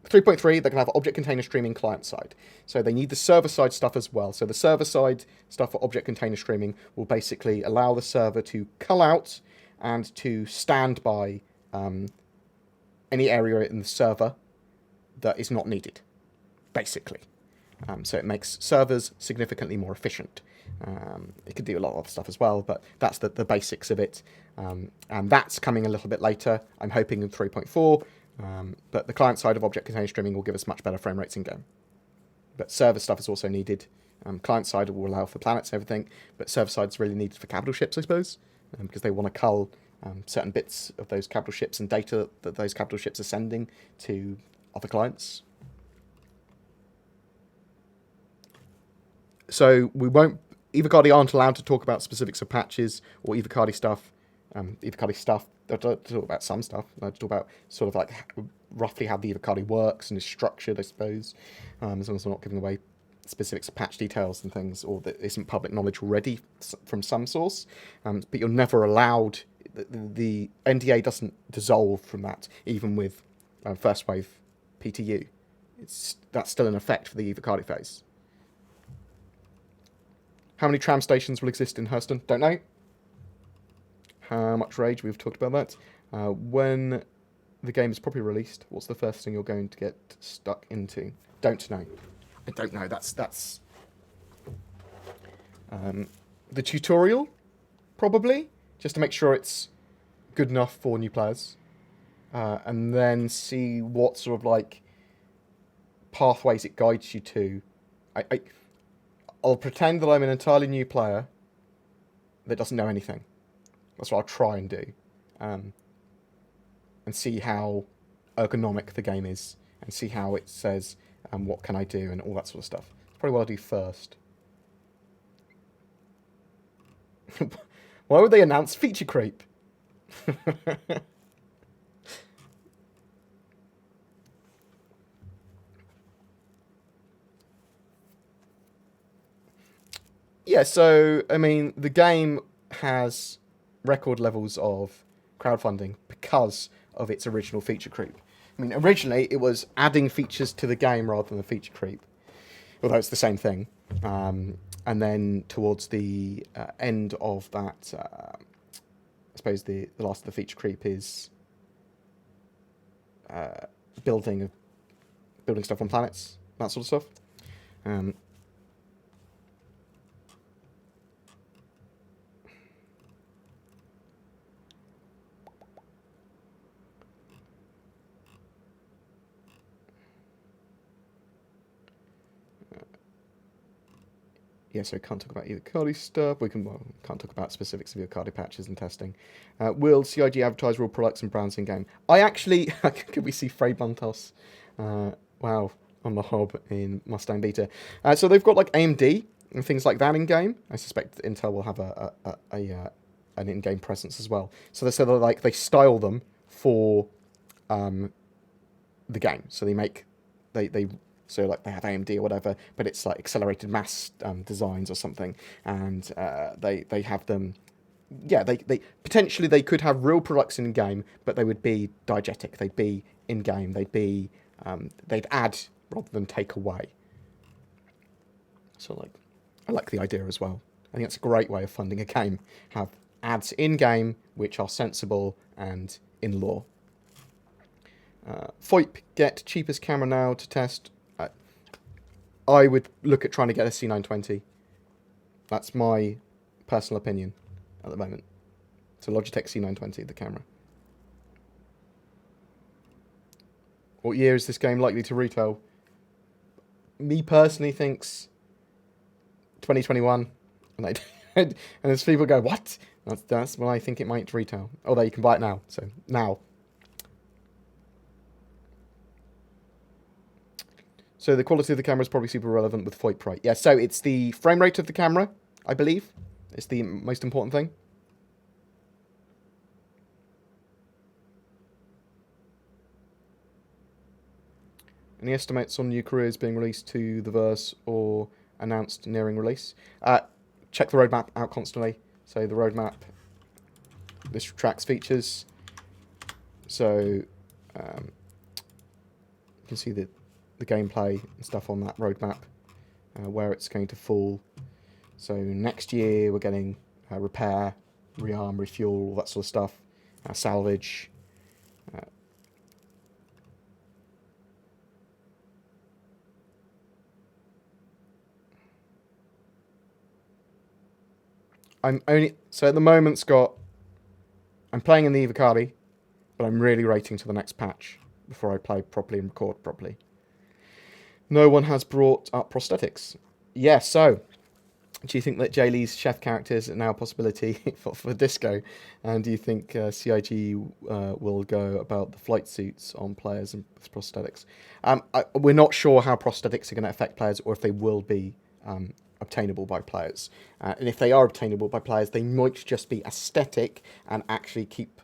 3.3, they're going to have object container streaming client side. So they need the server side stuff as well. So the server side stuff for object container streaming will basically allow the server to cull out and to stand by any area in the server that is not needed, basically. So it makes servers significantly more efficient. It could do a lot of other stuff as well, but that's the basics of it. And that's coming a little bit later. I'm hoping in 3.4. But the client side of object container streaming will give us much better frame rates in game. But server stuff is also needed. Client side will allow for planets and everything, but server side is really needed for capital ships, I suppose. because they want to cull certain bits of those capital ships and data that those capital ships are sending to other clients. So we won't. EVOCATI aren't allowed to talk about specifics of patches or EVOCATI stuff. EVOCATI stuff. They'll talk about some stuff. They'll talk about sort of like roughly how the EVOCATI works and is structured, I suppose. As long as we're not giving away specifics of patch details and things, or that isn't public knowledge already from some source. But you're never allowed. The NDA doesn't dissolve from that, even with first wave PTU. That's still in effect for the EVOCATI phase. How many tram stations will exist in Hurston? Don't know. How much rage? We've talked about that. When the game is properly released, what's the first thing you're going to get stuck into? Don't know. I don't know. That's the tutorial, probably, just to make sure it's good enough for new players, and then see what sort of like pathways it guides you to. I'll pretend that I'm an entirely new player that doesn't know anything. That's what I'll try and do. And see how ergonomic the game is. And see how it says, what can I do, and all that sort of stuff. That's probably what I'll do first. Why would they announce feature creep? Yeah, so, I mean, the game has record levels of crowdfunding because of its original feature creep. I mean, originally, it was adding features to the game rather than the feature creep, although it's the same thing. And then towards the end of that, I suppose the last of the feature creep is building stuff on planets, that sort of stuff. Yeah, so can't talk about EVOCATI stuff. Can't talk about specifics of EVOCATI patches and testing. Will CIG advertise real products and brands in game? I actually could we see Frey Buntos? Wow, on the Hob in Mustang Beta. So they've got like AMD and things like that in game. I suspect Intel will have an in-game presence as well. So they style them for the game. So So like they have AMD or whatever, but it's like accelerated mass designs or something, and they have them. Yeah, they potentially they could have real products in game, but they would be diegetic. They'd be in game. They'd add rather than take away. So like, I like the idea as well. I think that's a great way of funding a game. Have ads in game which are sensible and in law. FOIP, get cheapest camera now to test. I would look at trying to get a C920. That's my personal opinion at the moment. So Logitech C920, the camera. What year is this game likely to retail? Me personally thinks 2021. And as people go, what? That's when I think it might retail. Although you can buy it now. So now. So the quality of the camera is probably super relevant with FOIP, right? Yeah, so it's the frame rate of the camera, I believe. It's the most important thing. Any estimates on new careers being released to the verse or announced nearing release? Check the roadmap out constantly. So the roadmap, this tracks features. So you can see the gameplay and stuff on that roadmap, where it's going to fall. So next year we're getting repair, rearm, refuel, all that sort of stuff, salvage. So at the moment, Scott, I'm playing in the EVOCATI, but I'm really rating to the next patch before I play properly and record properly. No one has brought up prosthetics. Yeah, so Do you think that Jaylee's chef characters are now a possibility for Disco? And do you think CIG will go about the flight suits on players and prosthetics? We're not sure how prosthetics are going to affect players or if they will be obtainable by players. And if they are obtainable by players, they might just be aesthetic and actually keep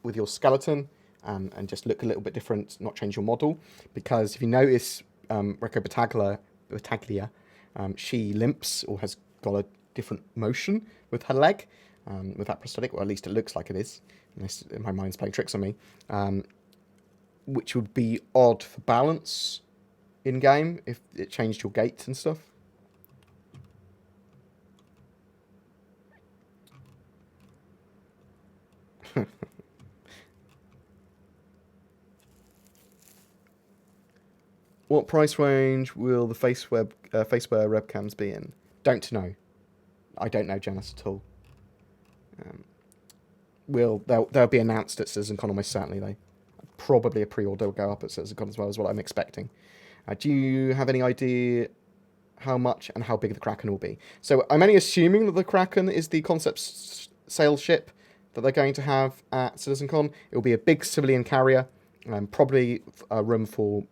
with your skeleton and just look a little bit different, not change your model. Because if you notice, Recco Battaglia, she limps or has got a different motion with her leg, with that prosthetic, or at least it looks like it is, unless my mind's playing tricks on me, which would be odd for balance in-game if it changed your gait and stuff. What price range will the faceware webcams be in? Don't know. I don't know, Janice, at all. They'll be announced at CitizenCon almost certainly, though. Probably a pre-order will go up at CitizenCon as well, is what I'm expecting. Do you have any idea how much and how big the Kraken will be? So I'm only assuming that the Kraken is the concept sail ship that they're going to have at CitizenCon. It will be a big civilian carrier, probably a room for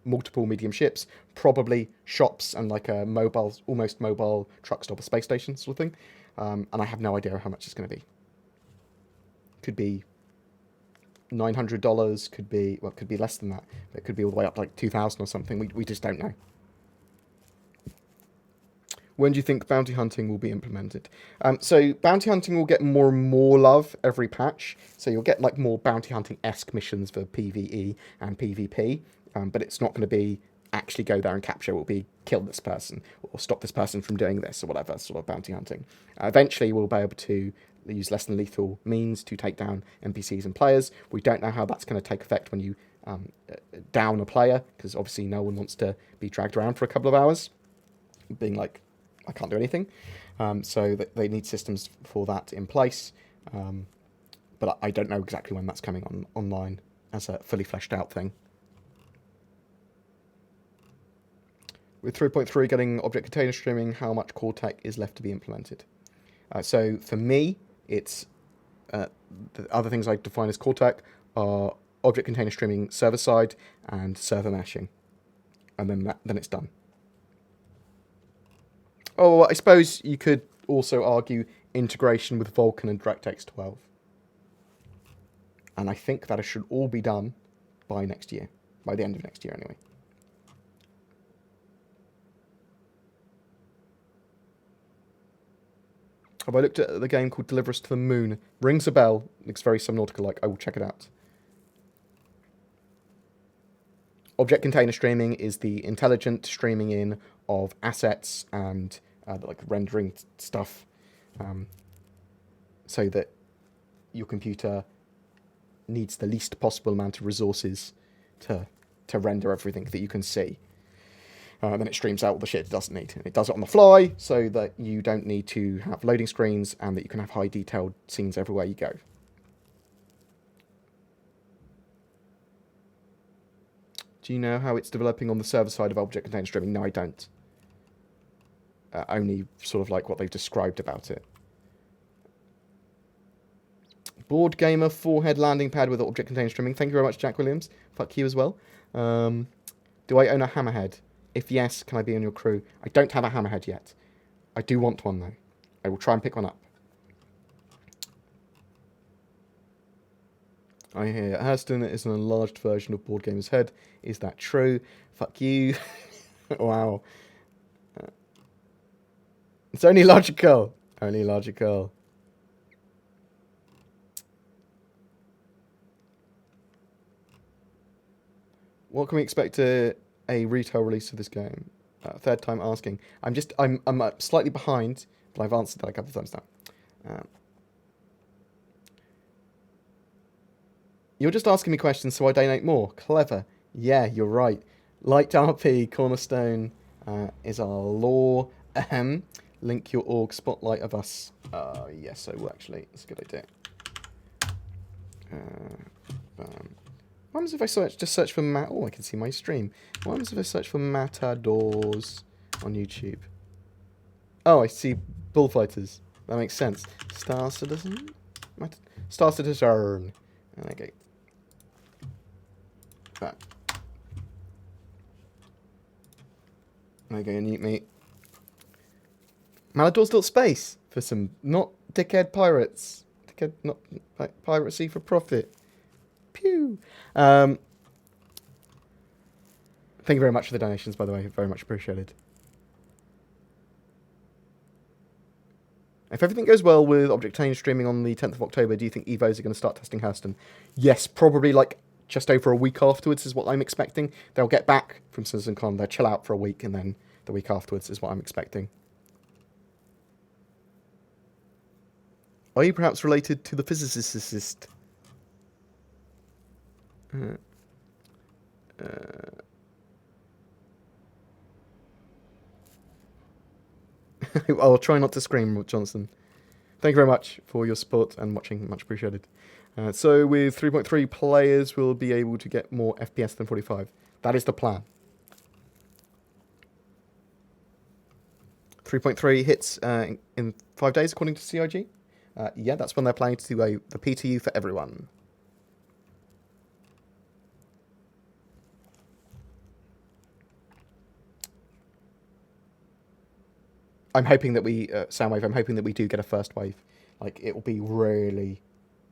multiple medium ships, probably shops and like a mobile, almost mobile truck stop, a space station sort of thing. And I have no idea how much it's going to be. Could be $900, could be less than that. It could be all the way up like 2,000 or something. We just don't know. When do you think bounty hunting will be implemented? So bounty hunting will get more and more love every patch. So you'll get like more bounty hunting-esque missions for PvE and PvP. But it's not going to be actually go there and capture. It will be kill this person or stop this person from doing this or whatever sort of bounty hunting. Eventually, we'll be able to use less than lethal means to take down NPCs and players. We don't know how that's going to take effect when you down a player, because obviously no one wants to be dragged around for a couple of hours, being like, I can't do anything. So they need systems for that in place. But I don't know exactly when that's coming online as a fully fleshed out thing. With 3.3 getting object container streaming, how much core tech is left to be implemented? So for me, it's the other things I define as core tech are object container streaming server side and server meshing, and then it's done. Oh, I suppose you could also argue integration with Vulkan and DirectX 12, and I think that it should all be done by next year, by the end of next year anyway. Have I looked at the game called Deliver Us to the Moon? Rings a bell. Looks very Subnautica-like. I will check it out. Object container streaming is the intelligent streaming in of assets and like rendering stuff, so that your computer needs the least possible amount of resources to render everything that you can see. Then it streams out all the shit it doesn't need. It does it on the fly, so that you don't need to have loading screens and that you can have high detailed scenes everywhere you go. Do you know how it's developing on the server side of object container streaming? No, I don't. Only sort of like what they've described about it. BoredGamer 4-head landing pad with object container streaming. Thank you very much, Jack Williams. Fuck you as well. Do I own a hammerhead? If yes, can I be on your crew? I don't have a hammerhead yet. I do want one, though. I will try and pick one up. I hear Hurston is an enlarged version of BoredGamer's head. Is that true? Fuck you. Wow. It's only logical. Only logical. What can we expect a retail release of this game? Third time asking. I'm slightly behind, but I've answered that a couple of times now. You're just asking me questions so I donate more. Clever. Yeah, you're right. Light RP, Cornerstone is our law. Link your org spotlight of us. Yes, I will actually. That's a good idea. What happens if I search for Matt? Oh, I can see my stream. What happens if I search for Matadors on YouTube? Oh, I see bullfighters. That makes sense. Star Citizen? What? Star Citizen. Okay. Right. Okay, neat meat. Malador's built space for some not dickhead pirates. Dickhead, not like piracy for profit. Pew. Thank you very much for the donations, by the way. Very much appreciated. If everything goes well with Objectane streaming on the 10th of October, do you think Evos are going to start testing Hurston? Yes, probably like just over a week afterwards is what I'm expecting. They'll get back from CitizenCon, they'll chill out for a week, and then the week afterwards is what I'm expecting. Are you perhaps related to the physicist? I'll try not to scream, Johnson. Thank you very much for your support and watching. Much appreciated. So with 3.3 players, we'll be able to get more FPS than 45. That is the plan. 3.3 hits in 5 days, according to CIG. Yeah, that's when they're planning to do the PTU for everyone. I'm hoping that we, Soundwave, I'm hoping that we do get a first wave. Like, it will be really,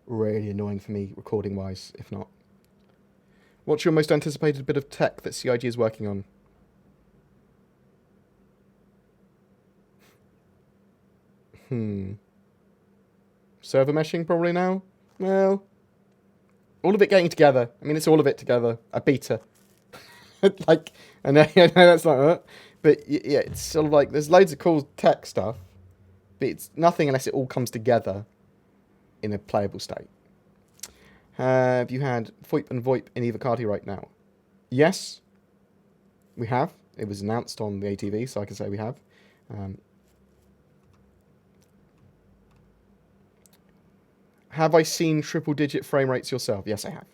really annoying for me recording-wise, if not. What's your most anticipated bit of tech that CIG is working on? Server meshing probably now? Well, all of it getting together. I mean, it's all of it together. A beta. Like, I know that's not that. But yeah, it's sort of like, there's loads of cool tech stuff, but it's nothing unless it all comes together in a playable state. Have you had VoIP and VoIP in EVOCATI right now? Yes, we have. It was announced on the ATV, so I can say we have. Have I seen triple-digit frame rates yourself? Yes, I have.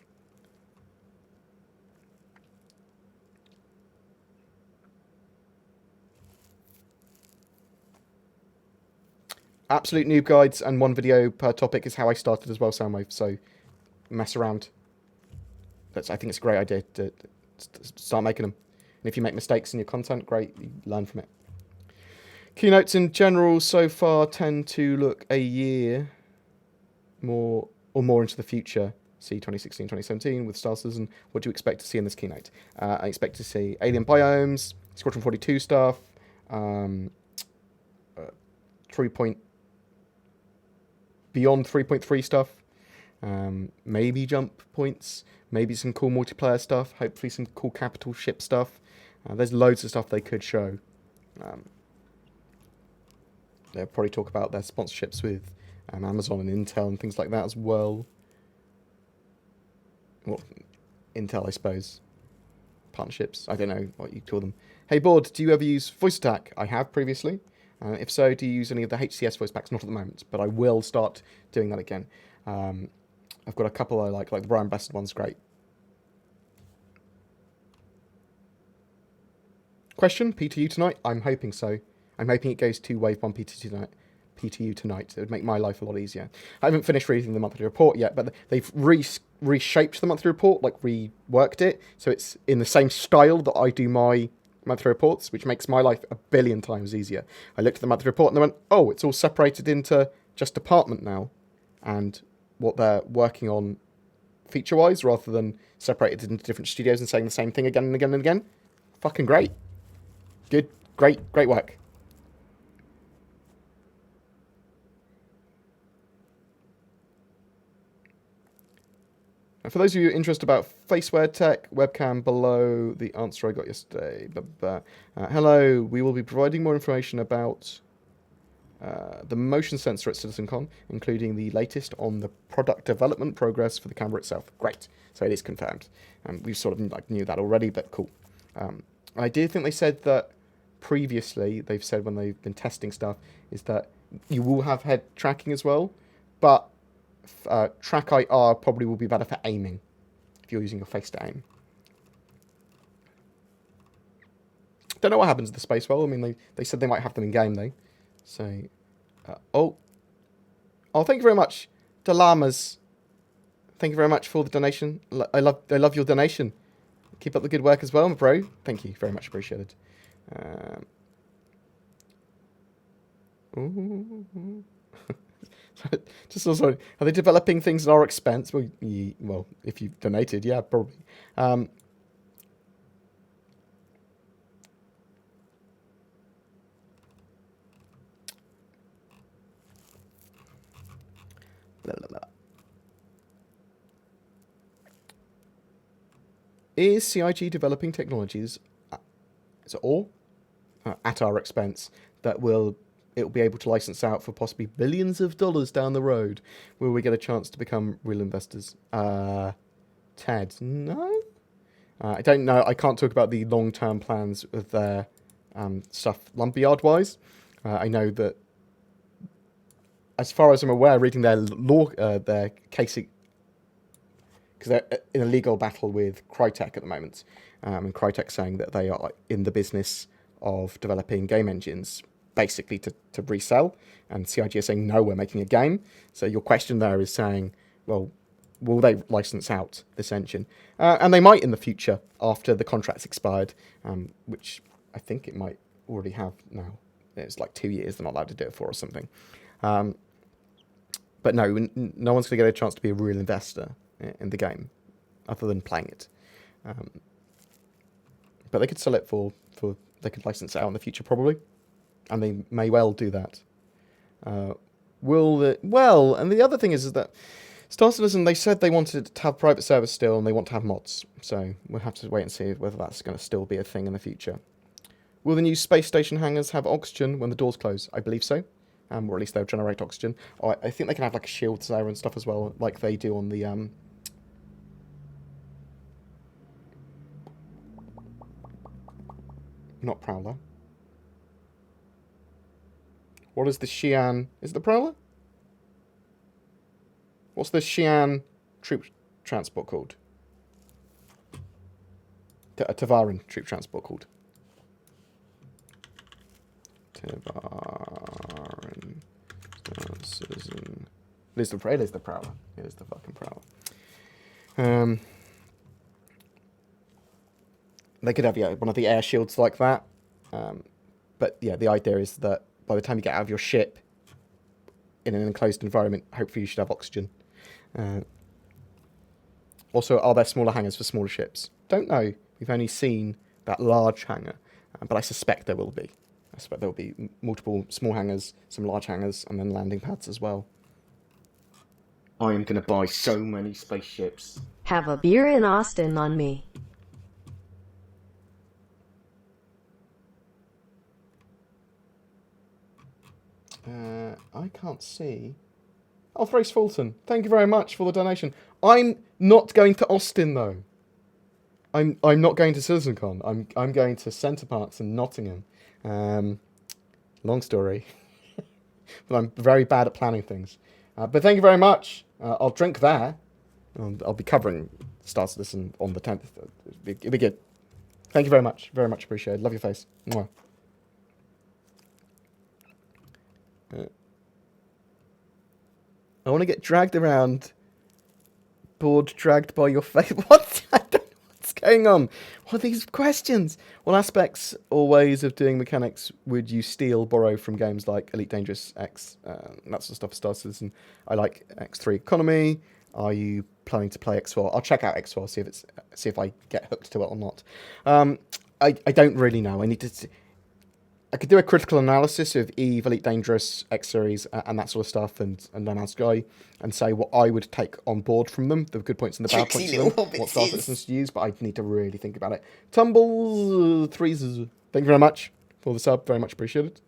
Absolute noob guides and one video per topic is how I started as well, Soundwave. So mess around. I think it's a great idea to start making them. And if you make mistakes in your content, great, you learn from it. Keynotes in general so far tend to look a year more into the future. See 2016, 2017 with Star Citizen. What do you expect to see in this keynote? I expect to see alien biomes, Squadron 42 stuff, 3 point beyond 3.3 stuff, maybe jump points, maybe some cool multiplayer stuff, hopefully some cool capital ship stuff. There's loads of stuff they could show. They'll probably talk about their sponsorships with Amazon and Intel and things like that as well. Well, Intel, I suppose. Partnerships, I don't know what you call them. Hey, Board, do you ever use Voice Attack? I have previously. If so, do you use any of the HCS voice packs? Not at the moment, but I will start doing that again. I've got a couple I like the Brian Blessed one's great. Question, PTU tonight? I'm hoping so. I'm hoping it goes to Wave 1 PTU tonight. It would make my life a lot easier. I haven't finished reading the monthly report yet, but they've reshaped the monthly report, like reworked it, so it's in the same style that I do my monthly reports, which makes my life a billion times easier. I looked at the monthly report and I went, oh, it's all separated into just department now, and what they're working on feature-wise, rather than separated into different studios and saying the same thing again and again and again. Fucking great. Good, great work. For those of you interested about faceware tech, webcam below the answer I got yesterday. Hello, we will be providing more information about the motion sensor at CitizenCon, including the latest on the product development progress for the camera itself. Great, so it is confirmed. We sort of knew that already, but cool. I did think they said that previously, they've said when they've been testing stuff, is that you will have head tracking as well, but track IR probably will be better for aiming, if you're using your face to aim. Don't know what happens to the space well. I mean, they said they might have them in game, though. So, oh, thank you very much, Dalamas. Thank you very much for the donation. I love your donation. Keep up the good work as well, bro. Thank you, very much appreciated. Just also, are they developing things at our expense? Well, well, if you've donated, yeah, probably. Blah, blah, blah. Is CIG developing technologies at our expense that it will be able to license out for possibly billions of dollars down the road? Will we get a chance to become real investors? Ted, no? I don't know. I can't talk about the long-term plans of their stuff lumberyard-wise. I know that, as far as I'm aware, reading their their case, because they're in a legal battle with Crytek at the moment, and Crytek saying that they are in the business of developing game engines, basically to resell, and CIG is saying, no, we're making a game. So your question there is saying, well, will they license out this engine? And they might in the future, after the contract's expired, which I think it might already have now. It's like 2 years they're not allowed to do it for or something. But no one's going to get a chance to be a real investor in the game, other than playing it. But they could sell it they could license it out in the future probably, and they may well do that. And the other thing is that Star Citizen, they said they wanted to have private servers still, and they want to have mods. So we'll have to wait and see whether that's going to still be a thing in the future. Will the new space station hangars have oxygen when the doors close? I believe so. Or at least they'll generate oxygen. Oh, I think they can have like shields there and stuff as well, like they do on the not Prowler. What is the Xi'an? Is it the Prowler? What's the Xi'an troop transport called? A Tavaran troop transport called? Tavaran Citizen. It is the Prowler. It is the fucking Prowler. They could have one of the air shields like that. But yeah, the idea is that by the time you get out of your ship in an enclosed environment, hopefully you should have oxygen. Also, are there smaller hangars for smaller ships? Don't know. We've only seen that large hangar, but I suspect there will be. I suspect there will be multiple small hangars, some large hangars, and then landing pads as well. I am going to buy so many spaceships. Have a beer in Austin on me. I can't see. Oh, Thrace Fulton, thank you very much for the donation. I'm not going to Austin though. I'm not going to CitizenCon. I'm going to Centre Parks in Nottingham. Long story, but I'm very bad at planning things. But thank you very much. I'll drink there. I'll be covering Star Citizen on the 10th. It'll be good. Thank you very much appreciated. Love your face. Mwah. I want to get dragged around. Dragged by your face. What? I don't know what's going on. What are these questions? What aspects or ways of doing mechanics would you steal, borrow from games like Elite Dangerous, X, that sort of stuff for Star Citizen? I like X3 Economy. Are you planning to play X4? I'll check out X4, see if I get hooked to it or not. I don't really know. I could do a critical analysis of EVE, Elite Dangerous, X Series, and that sort of stuff, and No Man's Sky, and say what I would take on board from them, the good points and the bad points of them, what Star Citizens to use, but I need to really think about it. Tumble Threes, thank you very much for the sub, very much appreciated.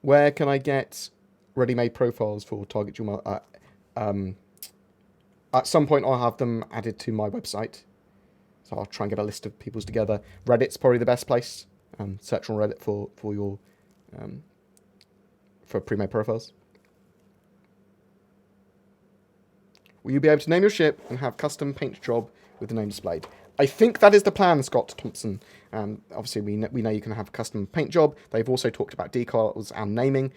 Where can I get ready-made profiles for Target Dual? At some point, I'll have them added to my website, so I'll try and get a list of people's together. Reddit's probably the best place. Search on Reddit for your for pre-made profiles. Will you be able to name your ship and have custom paint job with the name displayed? I think that is the plan, Scott Thompson. Obviously, we know you can have a custom paint job. They've also talked about decals and naming,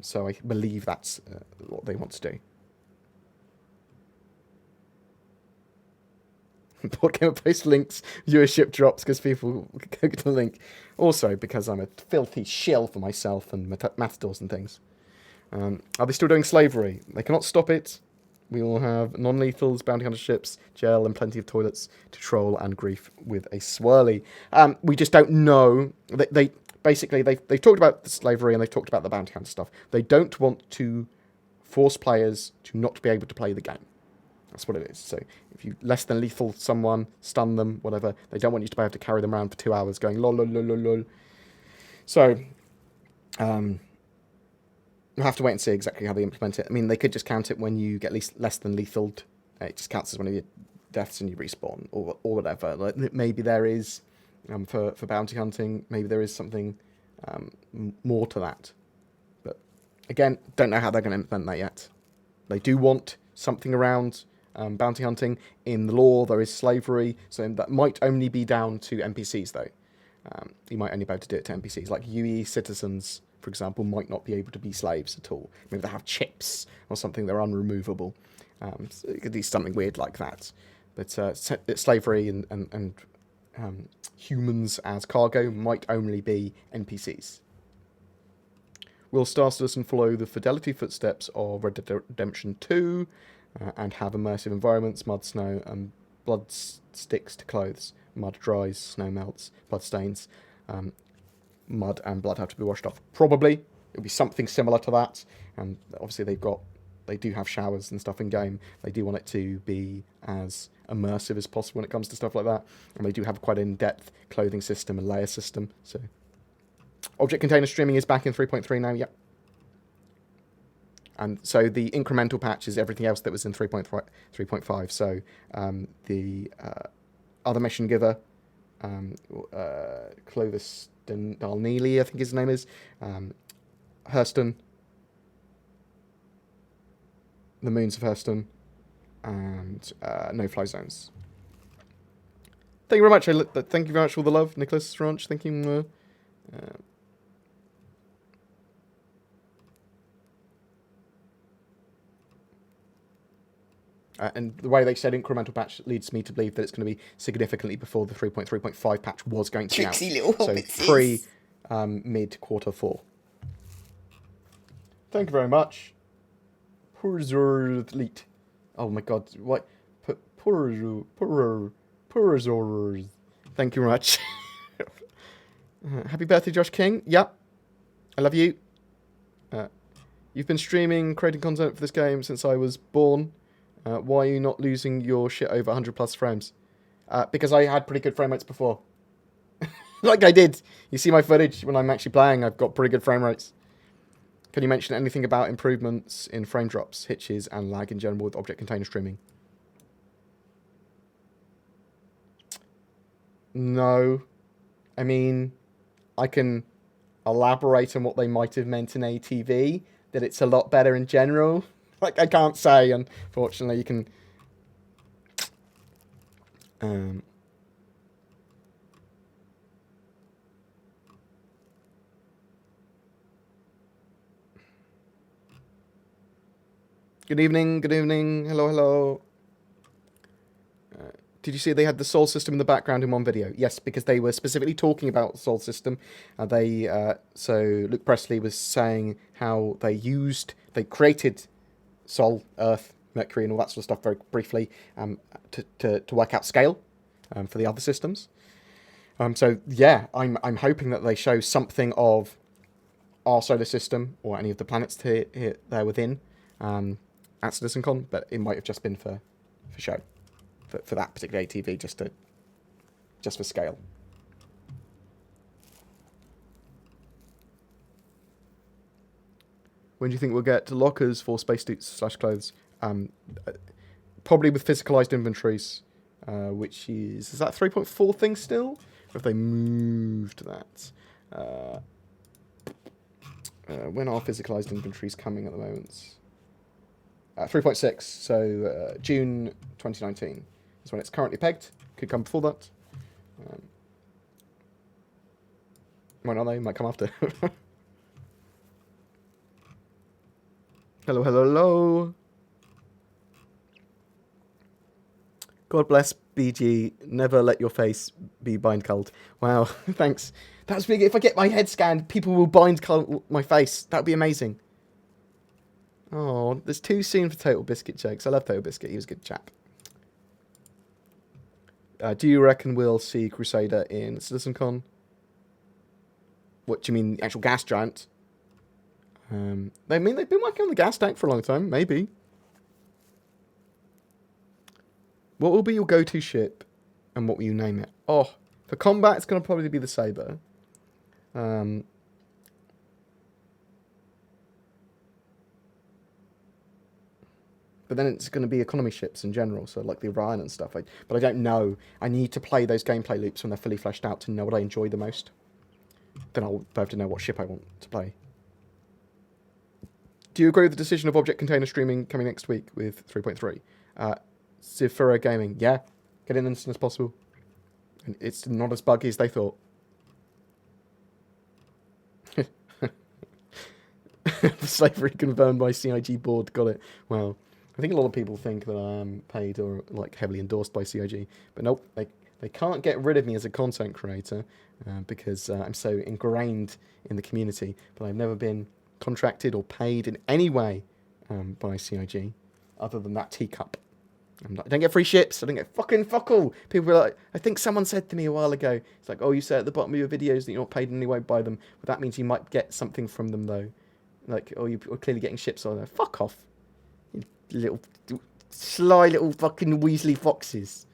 so I believe that's what they want to do. BoredGamer post links, viewership drops because people go to the link. Also, because I'm a filthy shill for myself and matadors and things. Are they still doing slavery? They cannot stop it. We will have non-lethals, bounty hunter ships, jail, and plenty of toilets to troll and grief with a swirly. We just don't know. They've talked about the slavery and they've talked about the bounty hunter stuff. They don't want to force players to not be able to play the game. That's what it is. So if you less than lethal someone, stun them, whatever, they don't want you to be able to carry them around for 2 hours going lol lol lol lol lol. So we'll have to wait and see exactly how they implement it. I mean, they could just count it when you get less than lethaled. It just counts as one of your deaths and you respawn, or whatever. Like, maybe there is, for bounty hunting, maybe there is something more to that. But again, don't know how they're going to implement that yet. They do want something around bounty hunting. In the law, there is slavery, so that might only be down to NPCs, though. You might only be able to do it to NPCs, like UE citizens, for example, might not be able to be slaves at all. Maybe they have chips or something, they're unremovable. So it could be something weird like that. But slavery and humans as cargo might only be NPCs. Will Star Citizen follow the fidelity footsteps of Red Dead Redemption 2 and have immersive environments, mud, snow, and blood sticks to clothes? Mud dries, snow melts, blood stains. Mud and blood have to be washed off. Probably it'll be something similar to that. And obviously they do have showers and stuff in game. They do want it to be as immersive as possible when it comes to stuff like that. And they do have quite an in-depth clothing system and layer system. So object container streaming is back in 3.3 now. Yep. And so the incremental patch is everything else that was in 3.5. So the other mission giver, Clovis Dalneely, I think his name is, Hurston, the Moons of Hurston, and no-fly zones. Thank you very much. Thank you very much for all the love, Nicholas Ranch. Thank you. And the way they said incremental patch leads me to believe that it's going to be significantly before the 3.3.5 patch was going to be out. Tricksy little hobbitses. So pre mid quarter 4. Thank you very much. Purzorleet. Oh my god, what? Purzors. Thank you very much. Happy birthday, Josh King. Yep. I love you. You've been streaming, creating content for this game since I was born. Why are you not losing your shit over 100 plus frames? Because I had pretty good frame rates before. Like I did. You see my footage when I'm actually playing, I've got pretty good frame rates. Can you mention anything about improvements in frame drops, hitches, and lag in general with object container streaming? No. I mean, I can elaborate on what they might have meant in ATV, that it's a lot better in general. Like, I can't say, unfortunately. You can... Good evening, hello, hello. Did you see they had the Sol system in the background in one video? Yes, because they were specifically talking about the Sol system. So Luke Presley was saying how they created Sol, Earth, Mercury, and all that sort of stuff very briefly to work out scale for the other systems. So yeah, I'm hoping that they show something of our solar system or any of the planets there within at CitizenCon, but it might have just been for show, for that particular ATV, just for scale. When do you think we'll get to lockers for spacesuits / clothes? Probably with physicalized inventories, which is that 3.4 thing still? Or have they moved that? When are physicalized inventories coming at the moment? 3.6, so June 2019 is when it's currently pegged. Could come before that. Might not, they might come after. Hello, hello, hello. God bless BG. Never let your face be bind culled. Wow, thanks. That's big. If I get my head scanned, people will bind cull my face. That would be amazing. Oh, there's too soon for Total Biscuit jokes. I love Total Biscuit. He was a good chap. Do you reckon we'll see Crusader in CitizenCon? What do you mean, the actual gas giant? They've been working on the gas tank for a long time. Maybe. What will be your go-to ship, and what will you name it? Oh, for combat, it's going to probably be the Sabre. But then it's going to be economy ships in general, so like the Orion and stuff. But I don't know. I need to play those gameplay loops when they're fully fleshed out to know what I enjoy the most. Then I'll have to know what ship I want to play. Do you agree with the decision of object container streaming coming next week with 3.3? Zifura Gaming, yeah. Get in as soon as possible. And it's not as buggy as they thought. Slavery confirmed by CIG board, got it. Well, I think a lot of people think that I am paid or like heavily endorsed by CIG, but nope, they can't get rid of me as a content creator because I'm so ingrained in the community. But I've never been contracted or paid in any way by CIG other than that teacup. I don't get free ships. I don't get fucking fuck all. People were like, I think someone said to me a while ago, it's like, oh, you say at the bottom of your videos that you're not paid in any way by them, but that means you might get something from them though. Like, oh, you're clearly getting ships on there. Fuck off. You little, sly little fucking Weasley foxes.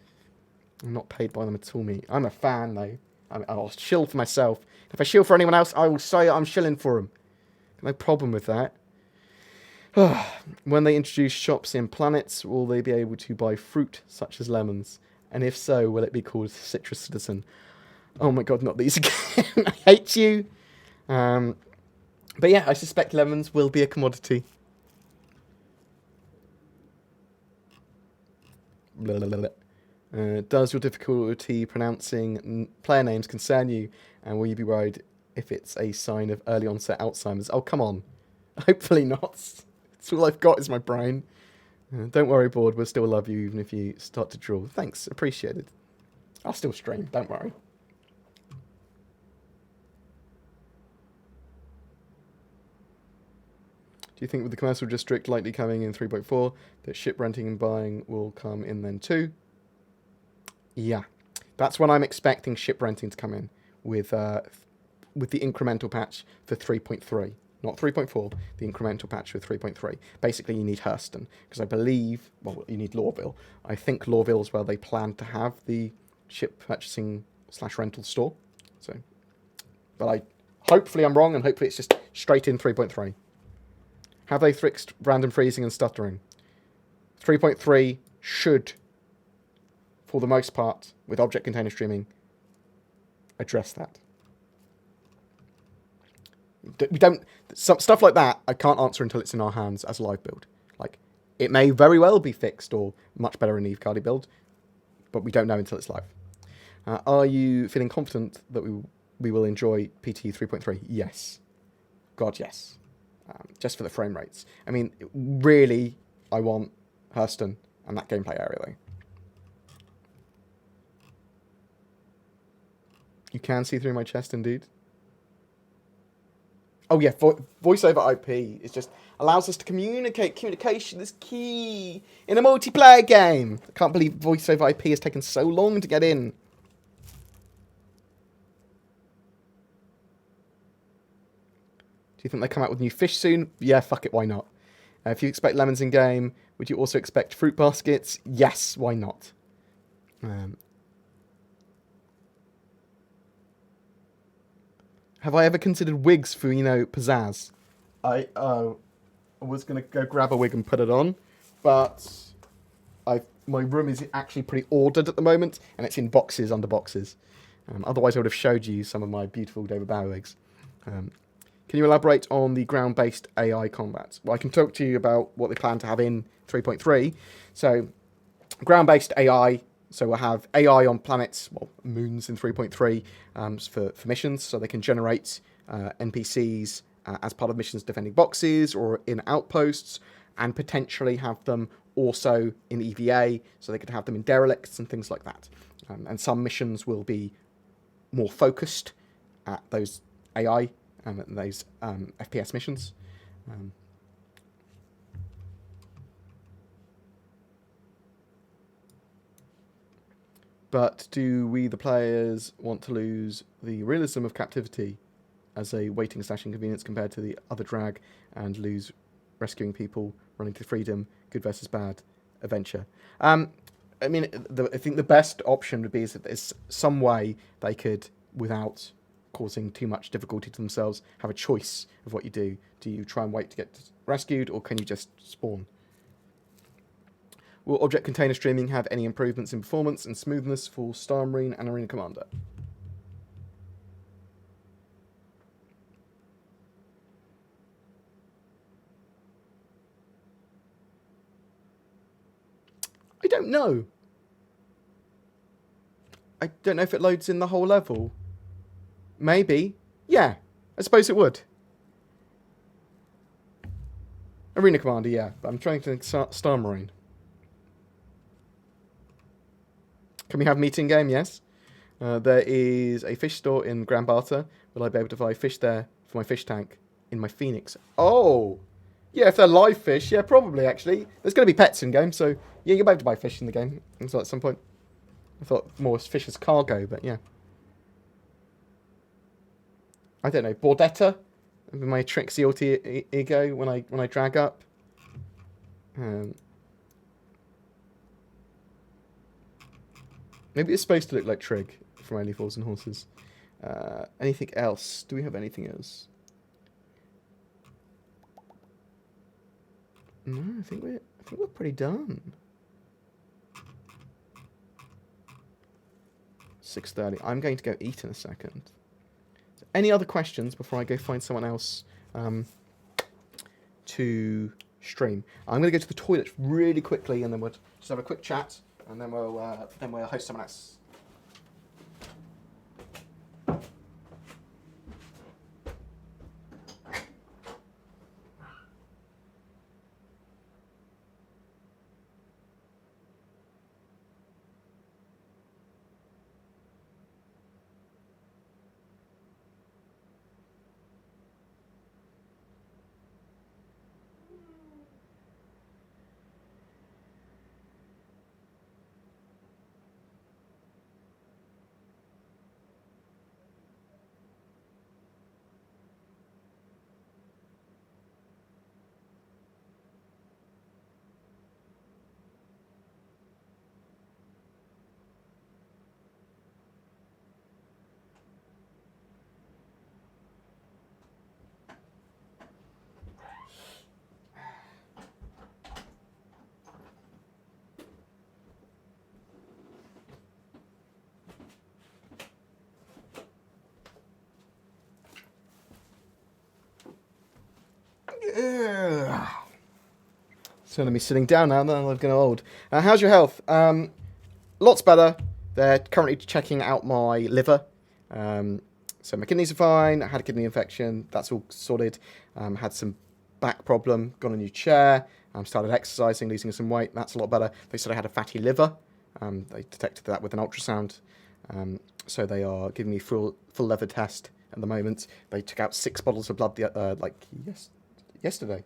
I'm not paid by them at all, me. I'm a fan though. I'll shill for myself. If I shill for anyone else, I will say I'm shilling for them. No problem with that. When they introduce shops in planets, will they be able to buy fruit such as lemons? And if so, will it be called Citrus Citizen? Oh my god, not these again. I hate you. But yeah, I suspect lemons will be a commodity. Blah, blah, blah, blah. Does your difficulty pronouncing player names concern you? And will you be worried if it's a sign of early onset Alzheimer's? Oh, come on. Hopefully not. That's all I've got is my brain. Don't worry, Board. We'll still love you even if you start to draw. Thanks. Appreciated. I'll still stream. Don't worry. Do you think with the commercial district likely coming in 3.4 that ship renting and buying will come in then too? Yeah. That's when I'm expecting ship renting to come in with the incremental patch for 3.3. Not 3.4, the incremental patch with 3.3. Basically, you need Hurston, because I believe, well, you need Lawville. I think Lawville is where they plan to have the ship purchasing / rental store. So, but hopefully I'm wrong, and hopefully it's just straight in 3.3. Have they fixed random freezing and stuttering? 3.3 should, for the most part, with object container streaming, address that. We don't stuff like that. I can't answer until it's in our hands as a live build. Like, it may very well be fixed or much better in EVOCATI build, but we don't know until it's live. Are you feeling confident that we will enjoy PT 3.3? Yes, God, yes. Just for the frame rates. I mean, really, I want Hurston and that gameplay area though. You can see through my chest, indeed. Oh yeah, voice over IP is just allows us to communicate. Communication is key in a multiplayer game. I can't believe voice over IP has taken so long to get in. Do you think they come out with new fish soon? Yeah, fuck it, why not? If you expect lemons in game, would you also expect fruit baskets? Yes, why not? Have I ever considered wigs for, pizzazz? I was going to go grab a wig and put it on, but my room is actually pretty ordered at the moment, and it's in boxes under boxes. Otherwise, I would have showed you some of my beautiful David Bowie wigs. Can you elaborate on the ground-based AI combat? Well, I can talk to you about what they plan to have in 3.3. So, ground-based AI So we'll have AI on planets, well, moons in 3.3 for missions, so they can generate NPCs as part of missions defending boxes or in outposts, and potentially have them also in EVA, so they could have them in derelicts and things like that. And some missions will be more focused at those AI and those FPS missions. But do we, the players, want to lose the realism of captivity as a waiting slash inconvenience compared to the other drag and lose rescuing people, running to freedom, good versus bad, adventure? I mean, I think the best option would be is that there's some way they could, without causing too much difficulty to themselves, have a choice of what you do. Do you try and wait to get rescued, or can you just spawn? Will object container streaming have any improvements in performance and smoothness for Star Marine and Arena Commander? I don't know. I don't know if it loads in the whole level. Maybe. Yeah, I suppose it would. Arena Commander, yeah. But I'm trying to think Star Marine. Can we have meeting game? Yes. There is a fish store in Grand Barter. Will I be able to buy fish there for my fish tank in my Phoenix? Oh! Yeah, if they're live fish, yeah, probably, actually. There's going to be pets in game, so yeah, you'll be able to buy fish in the game at some point. I thought more fish as cargo, but yeah. I don't know. Bordetta? With my tricksy alter ego when I drag up. Maybe it's supposed to look like Trig from Only Fools and Horses. Anything else? Do we have anything else? No, I think we're pretty done. 6:30. I'm going to go eat in a second. So any other questions before I go find someone else to stream? I'm going to go to the toilet really quickly, and then we'll just have a quick chat, and then we'll host someone else. So let me sitting down now, then I'm getting old. How's your health? Lots better. They're currently checking out my liver. So my kidneys are fine. I had a kidney infection. That's all sorted. Had some back problem. Got a new chair. Started exercising, losing some weight. That's a lot better. They said I had a fatty liver. They detected that with an ultrasound. So they are giving me full liver test at the moment. They took out 6 bottles of blood yesterday.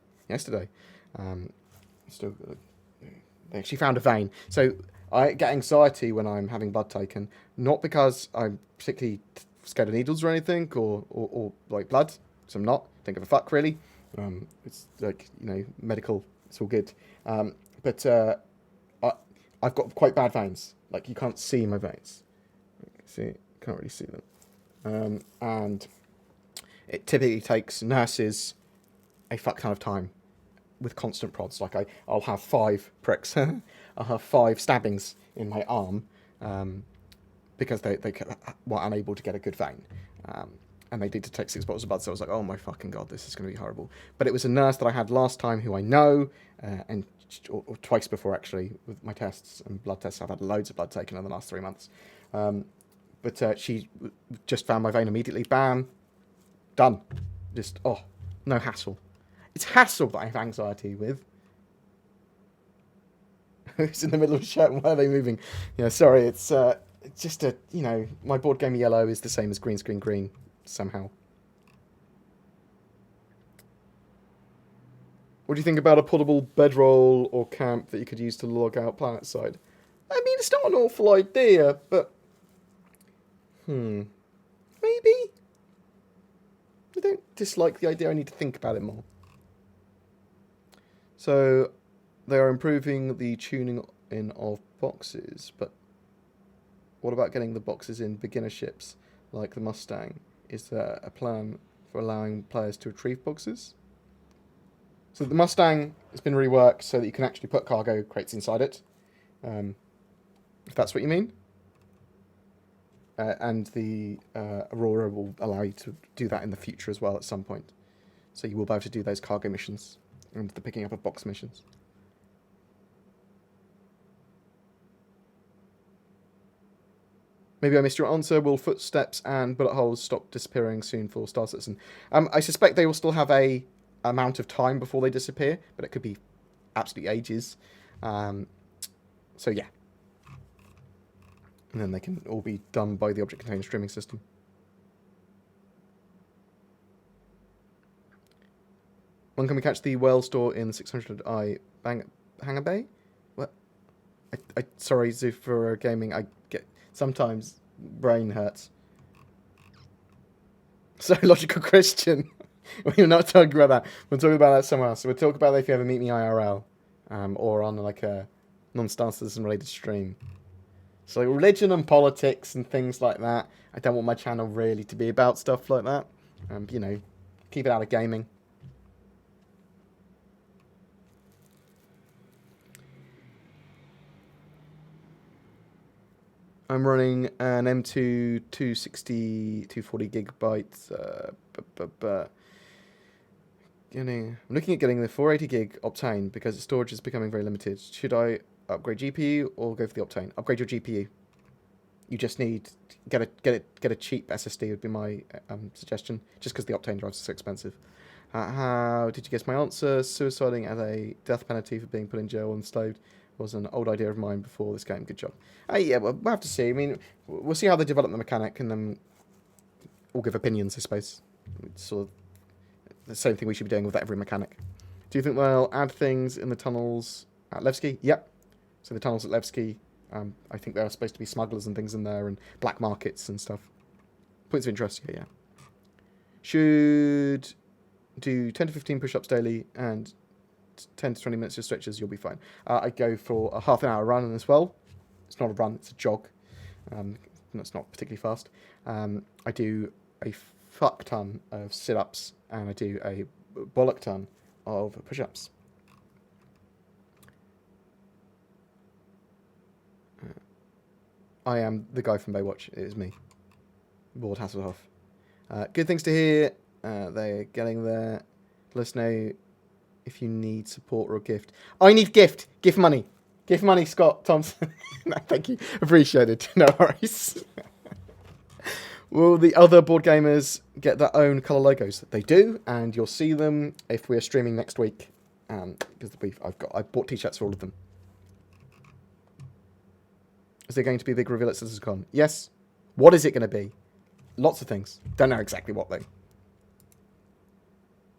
They actually found a vein. So I get anxiety when I'm having blood taken, not because I'm particularly scared of needles or anything, or like blood, because I'm not. Don't give a fuck, really. It's like, medical, it's all good. But I've got quite bad veins. Like, you can't see my veins. See, can't really see them. And it typically takes nurses a fuck ton of time with constant prods. Like, I'll have 5 pricks. I'll have 5 stabbings in my arm because they were unable to get a good vein. and they did to take 6 bottles of blood. So I was like, oh my fucking god, this is going to be horrible. But it was a nurse that I had last time who I know, or twice before actually with my tests and blood tests. I've had loads of blood taken in the last 3 months. But she just found my vein immediately. Bam, done. Just no hassle. It's hassle that I have anxiety with. Who's in the middle of a shout? Why are they moving? Yeah, sorry. It's just my board game yellow is the same as green screen green somehow. What do you think about a portable bedroll or camp that you could use to log out planetside? I mean, it's not an awful idea, but maybe. I don't dislike the idea. I need to think about it more. So they are improving the tuning in of boxes, but what about getting the boxes in beginner ships like the Mustang? Is there a plan for allowing players to retrieve boxes? So the Mustang has been reworked so that you can actually put cargo crates inside it, if that's what you mean. And the Aurora will allow you to do that in the future as well at some point. So you will be able to do those cargo missions and the picking up of box missions. Maybe I missed your answer. Will footsteps and bullet holes stop disappearing soon for Star Citizen? I suspect they will still have a amount of time before they disappear, but it could be absolutely ages. So yeah. And then they can all be done by the object container streaming system. When can we catch the whale store in the 600i Hangar Bay? What? Sorry, Zoo, for gaming. I get sometimes brain hurts. So logical Christian. We're not talking about that. We're talking about that somewhere else. So we'll talk about that if you ever meet me IRL, or on like a non-Star Citizen related stream. So religion and politics and things like that. I don't want my channel really to be about stuff like that. Keep it out of gaming. I'm running an M2 260, 240 gigabytes. I'm looking at getting the 480 gig Optane because the storage is becoming very limited. Should I upgrade GPU or go for the Optane? Upgrade your GPU. You just need to get a cheap SSD would be my suggestion, just because the Optane drives are so expensive. How did you guess my answer? Suiciding as a death penalty for being put in jail and enslaved was an old idea of mine before this game. Good job. Yeah, we'll have to see. I mean, we'll see how they develop the mechanic, and then we'll give opinions, I suppose. It's sort of the same thing we should be doing with every mechanic. Do you think they'll add things in the tunnels at Levski? Yep. So the tunnels at Levski, I think there are supposed to be smugglers and things in there, and black markets and stuff. Points of interest, yeah. Should do 10 to 15 push-ups daily and 10 to 20 minutes of stretches, you'll be fine. I go for a half an hour run as well. It's not a run, it's a jog. It's not particularly fast. I do a fuck ton of sit-ups and I do a bollock ton of push-ups. I am the guy from Baywatch. It is me. Lord Hasselhoff. Good things to hear. They're getting there. Let us know if you need support or a gift. I need gift. Gift money. Gift money, Scott Thompson. No, thank you. Appreciate it. No worries. Will the other board gamers get their own colour logos? They do, and you'll see them if we're streaming next week. Because I've bought t-shirts for all of them. Is there going to be a big reveal at CitizenCon? Yes. What is it going to be? Lots of things. Don't know exactly what though.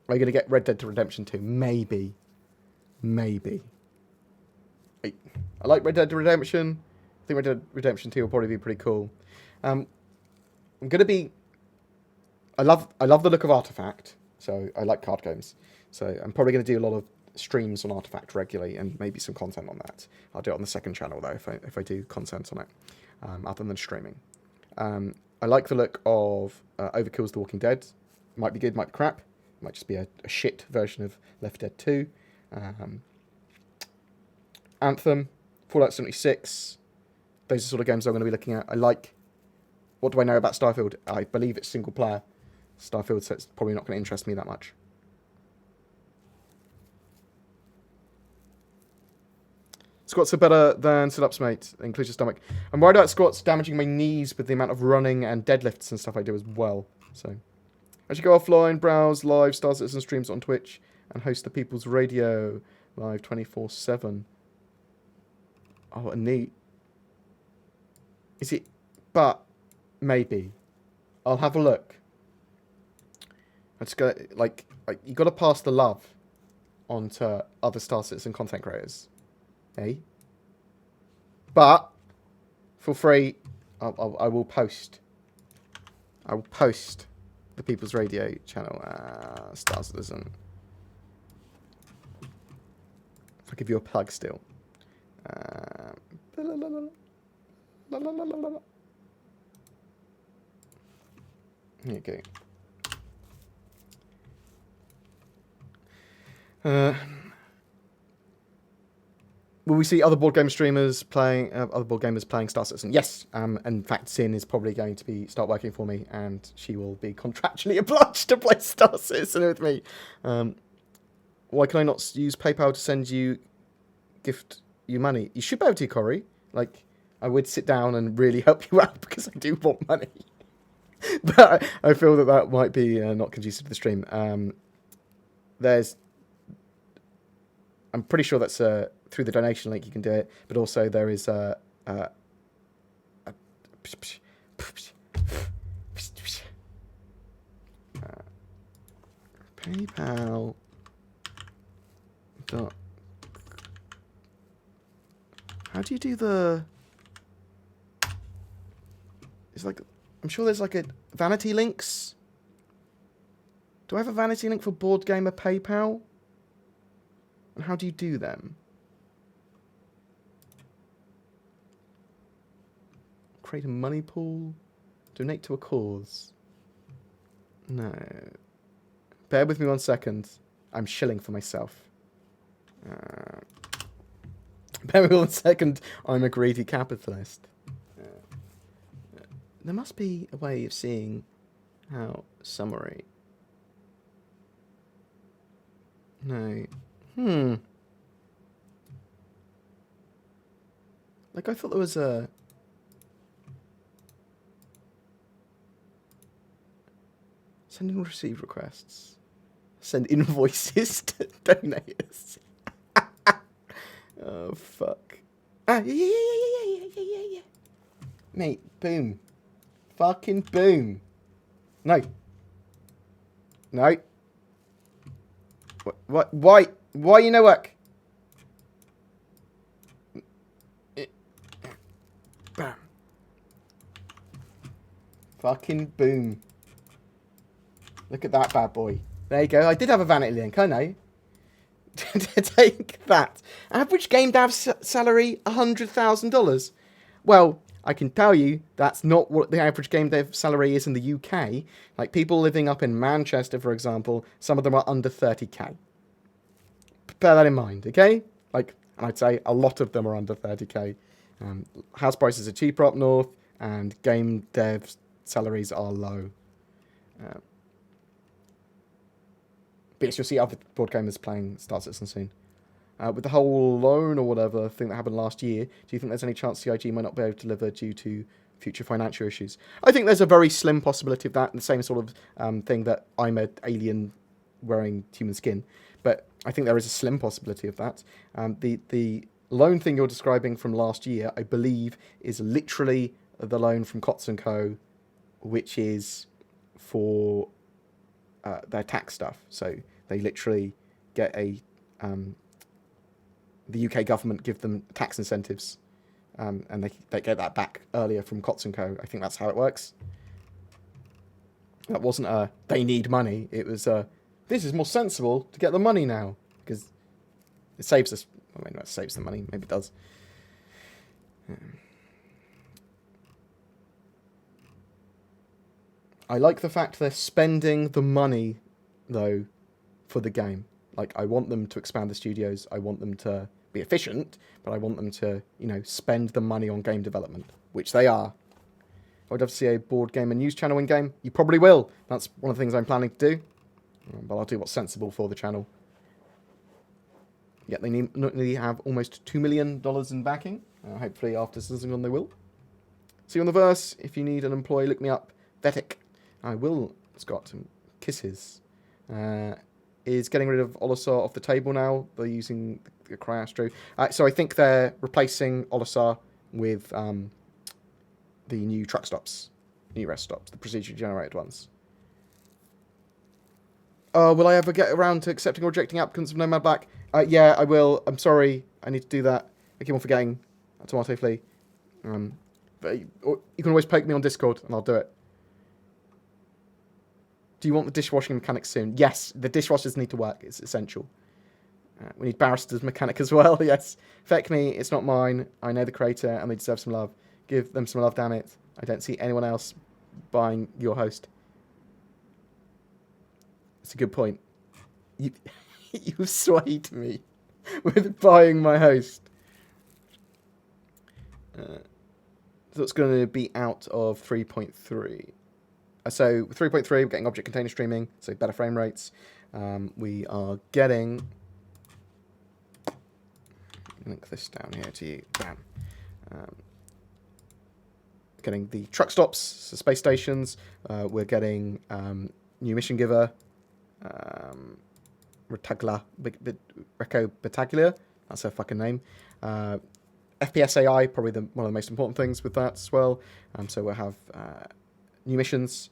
Are you going to get Red Dead Redemption 2? Maybe. Maybe. I like Red Dead Redemption. I think Red Dead Redemption 2 will probably be pretty cool. I'm going to be... I love the look of Artifact, so I like card games. So I'm probably going to do a lot of streams on Artifact regularly and maybe some content on that. I'll do it on the second channel though if I do content on it, other than streaming. I like the look of Overkill's The Walking Dead. Might be good, might be crap. Might just be a shit version of Left 4 Dead 2. Anthem, Fallout 76. Those are the sort of games I'm going to be looking at. I like... What do I know about Starfield? I believe it's single player. Starfield, so it's probably not going to interest me that much. Squats are better than sit-ups, mate. Include your stomach. I'm worried about squats damaging my knees with the amount of running and deadlifts and stuff I do as well. So, I should go offline, browse live Star Citizen streams on Twitch, and host the People's Radio live 24/7. Oh, neat. Is it? But maybe I'll have a look. I just got like you got to pass the love on to other Star Citizen content creators. Hey, but for free, I will post. I will post the People's Radio channel, Star Citizen. If I give you a plug still. Here you go. Will we see other board game streamers playing, other board gamers playing Star Citizen? Yes. In fact, Sin is probably going to start working for me, and she will be contractually obliged to play Star Citizen with me. Why can I not use PayPal to send you, gift you money? You should be able to, Corey. Like, I would sit down and really help you out because I do want money. But I feel that might be not conducive to the stream. I'm pretty sure that's through the donation link you can do it, but also there is PayPal. How do you do the? It's like, I'm sure there's like a vanity links. Do I have a vanity link for BoredGamer PayPal? And how do you do them? Create a money pool. Donate to a cause. No. Bear with me 1 second. I'm shilling for myself. Bear with me 1 second. I'm a greedy capitalist. There must be a way of seeing how summary. No. Like, I thought there was a... Send and receive requests. Send invoices to donators. Oh, fuck. Yeah. Mate, boom. Fucking boom. No. What? Why you no work? Bam. Fucking boom. Look at that bad boy. There you go. I did have a vanity link, I know. Take that. Average game dev salary, $100,000. Well, I can tell you that's not what the average game dev salary is in the UK. Like, people living up in Manchester, for example, some of them are under 30k. Bear that in mind, okay? Like, and I'd say a lot of them are under 30k. House prices are cheaper up north, and game dev salaries are low. But yes, you'll see other board gamers playing Star Citizen soon. With the whole loan or whatever thing that happened last year, do you think there's any chance CIG might not be able to deliver due to future financial issues? I think there's a very slim possibility of that, the same sort of thing that I'm an alien wearing human skin. But I think there is a slim possibility of that. The loan thing you're describing from last year, I believe, is literally the loan from Cots & Co., which is for their tax stuff. So they literally get the UK government give them tax incentives, and they get that back earlier from Cots & Co. I think that's how it works. That wasn't a, they need money. It was a, this is more sensible to get the money now, because it saves us, I mean, that saves the money, maybe it does. I like the fact they're spending the money, though, for the game. Like, I want them to expand the studios, I want them to be efficient, but I want them to, you know, spend the money on game development, which they are. I'd love to see a board game and news channel in game. You probably will. That's one of the things I'm planning to do. But I'll do what's sensible for the channel. Yeah, they nearly have almost $2 million in backing. Hopefully after CitizenCon they will. See you on the verse. If you need an employee, look me up. Vetic. I will, Scott. Kisses. Is getting rid of Olisar off the table now. They're using the Cryastro. So I think they're replacing Olisar with the new truck stops. New rest stops. The procedurally generated ones. Will I ever get around to accepting or rejecting applicants of Nomad Black? Yeah, I will. I'm sorry. I need to do that. I keep on forgetting. Tomato Flea. But you can always poke me on Discord and I'll do it. Do you want the dishwashing mechanics soon? Yes, the dishwashers need to work. It's essential. We need barrister's mechanic as well. Yes. Feck me. It's not mine. I know the creator and they deserve some love. Give them some love, damn it. I don't see anyone else buying your host. It's a good point. You've swayed me with buying my host. So it's going to be out of 3.3. So 3.3, we're getting object container streaming, so better frame rates. We are getting... Link this down here to you. Bam. Getting the truck stops, so space stations. We're getting new mission giver. Retagla, Reco Battaglia, that's her fucking name. FPS AI, probably one of the most important things with that as well. So we'll have new missions,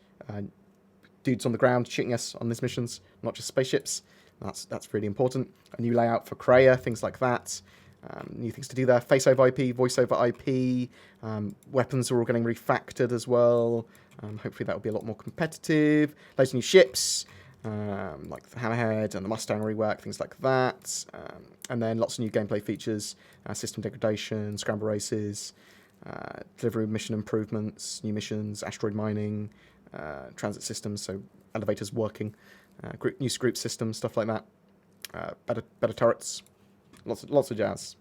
dudes on the ground shooting us on these missions, not just spaceships. That's really important. A new layout for Kreia, things like that. New things to do there. Face over IP, voice over IP. Weapons are all getting refactored as well. Hopefully that will be a lot more competitive. Loads of new ships. Like the Hammerhead and the Mustang rework, things like that. And then lots of new gameplay features, system degradation, scramble races, delivery mission improvements, new missions, asteroid mining, transit systems, so elevators working, new group systems, stuff like that. Better turrets, lots of jazz.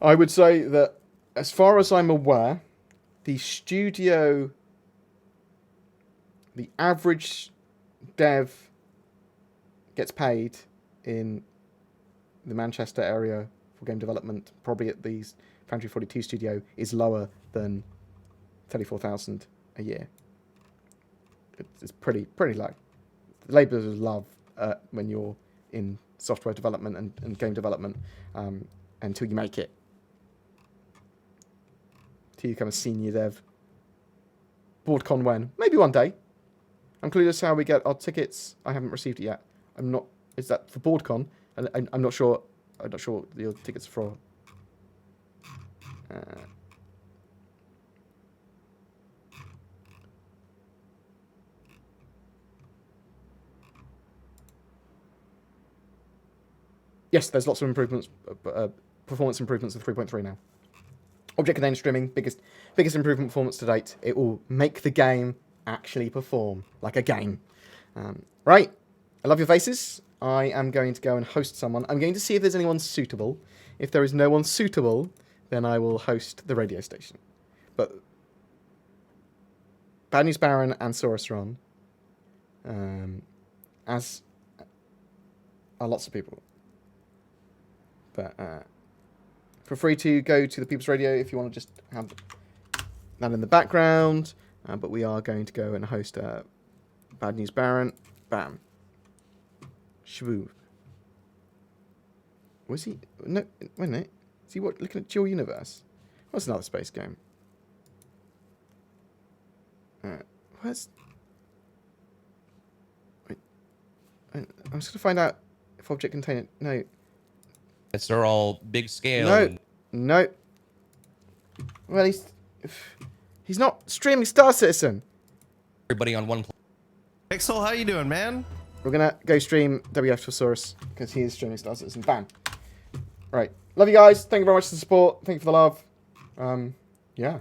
I would say that, as far as I'm aware, the average dev gets paid in the Manchester area for game development, probably at the Foundry 42 studio, is lower than 34,000 a year. It's pretty low. The labourers love when you're in software development and game development until you make it. Till you become a senior dev. BoredCon when? Maybe one day. I'm clueless how we get our tickets. I haven't received it yet. I'm not. Is that for BoredCon? And I'm not sure. I'm not sure what your tickets are for. Yes, there's lots of improvements, performance improvements of 3.3 now. Object container streaming, biggest improvement performance to date. It will make the game actually perform like a game. Right, I love your faces. I am going to go and host someone. I'm going to see if there's anyone suitable. If there is no one suitable, then I will host the radio station. But Bad News Baron and Saurus are on, as are lots of people. But feel free to go to the People's Radio if you want to just have that in the background. But we are going to go and host Bad News Baron. Bam. Shwoo. Was he? No, wait a minute. Is he looking at Dual Universe? What's another space game? Where's... Wait. I'm just going to find out if object container... No. They're all big scale. No. No. Well, he's not streaming Star Citizen. Everybody on one. Pixel, how you doing, man? We're gonna go stream WF for Saurus because he is streaming Star Citizen. Bam. Right. Love you guys. Thank you very much for the support. Thank you for the love. Yeah.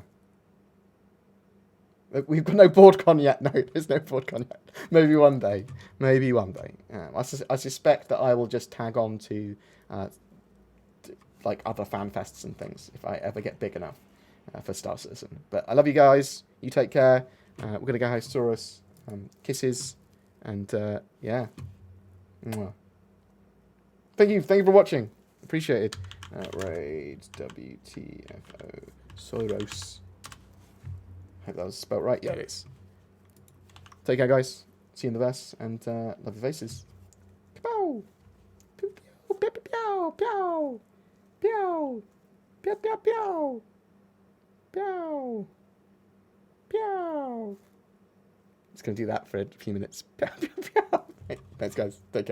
We've got no BoredCon yet. No, there's no BoredCon yet. Maybe one day. Maybe one day. I suspect that I will just tag on to like other fan fests and things if I ever get big enough for Star Citizen. But I love you guys. You take care. We're gonna go house Saurus. Kisses, and yeah. Mwah. Thank you for watching. Appreciate it. Raid WTFO Soros. Hope that was spelled right. Yeah, it is. Take care, guys. See you in the verse, and love your faces. Pow! Pew pew pew pew pew pew pew pew pew pew pew. Just gonna do that for a few minutes. Thanks, guys. Take care.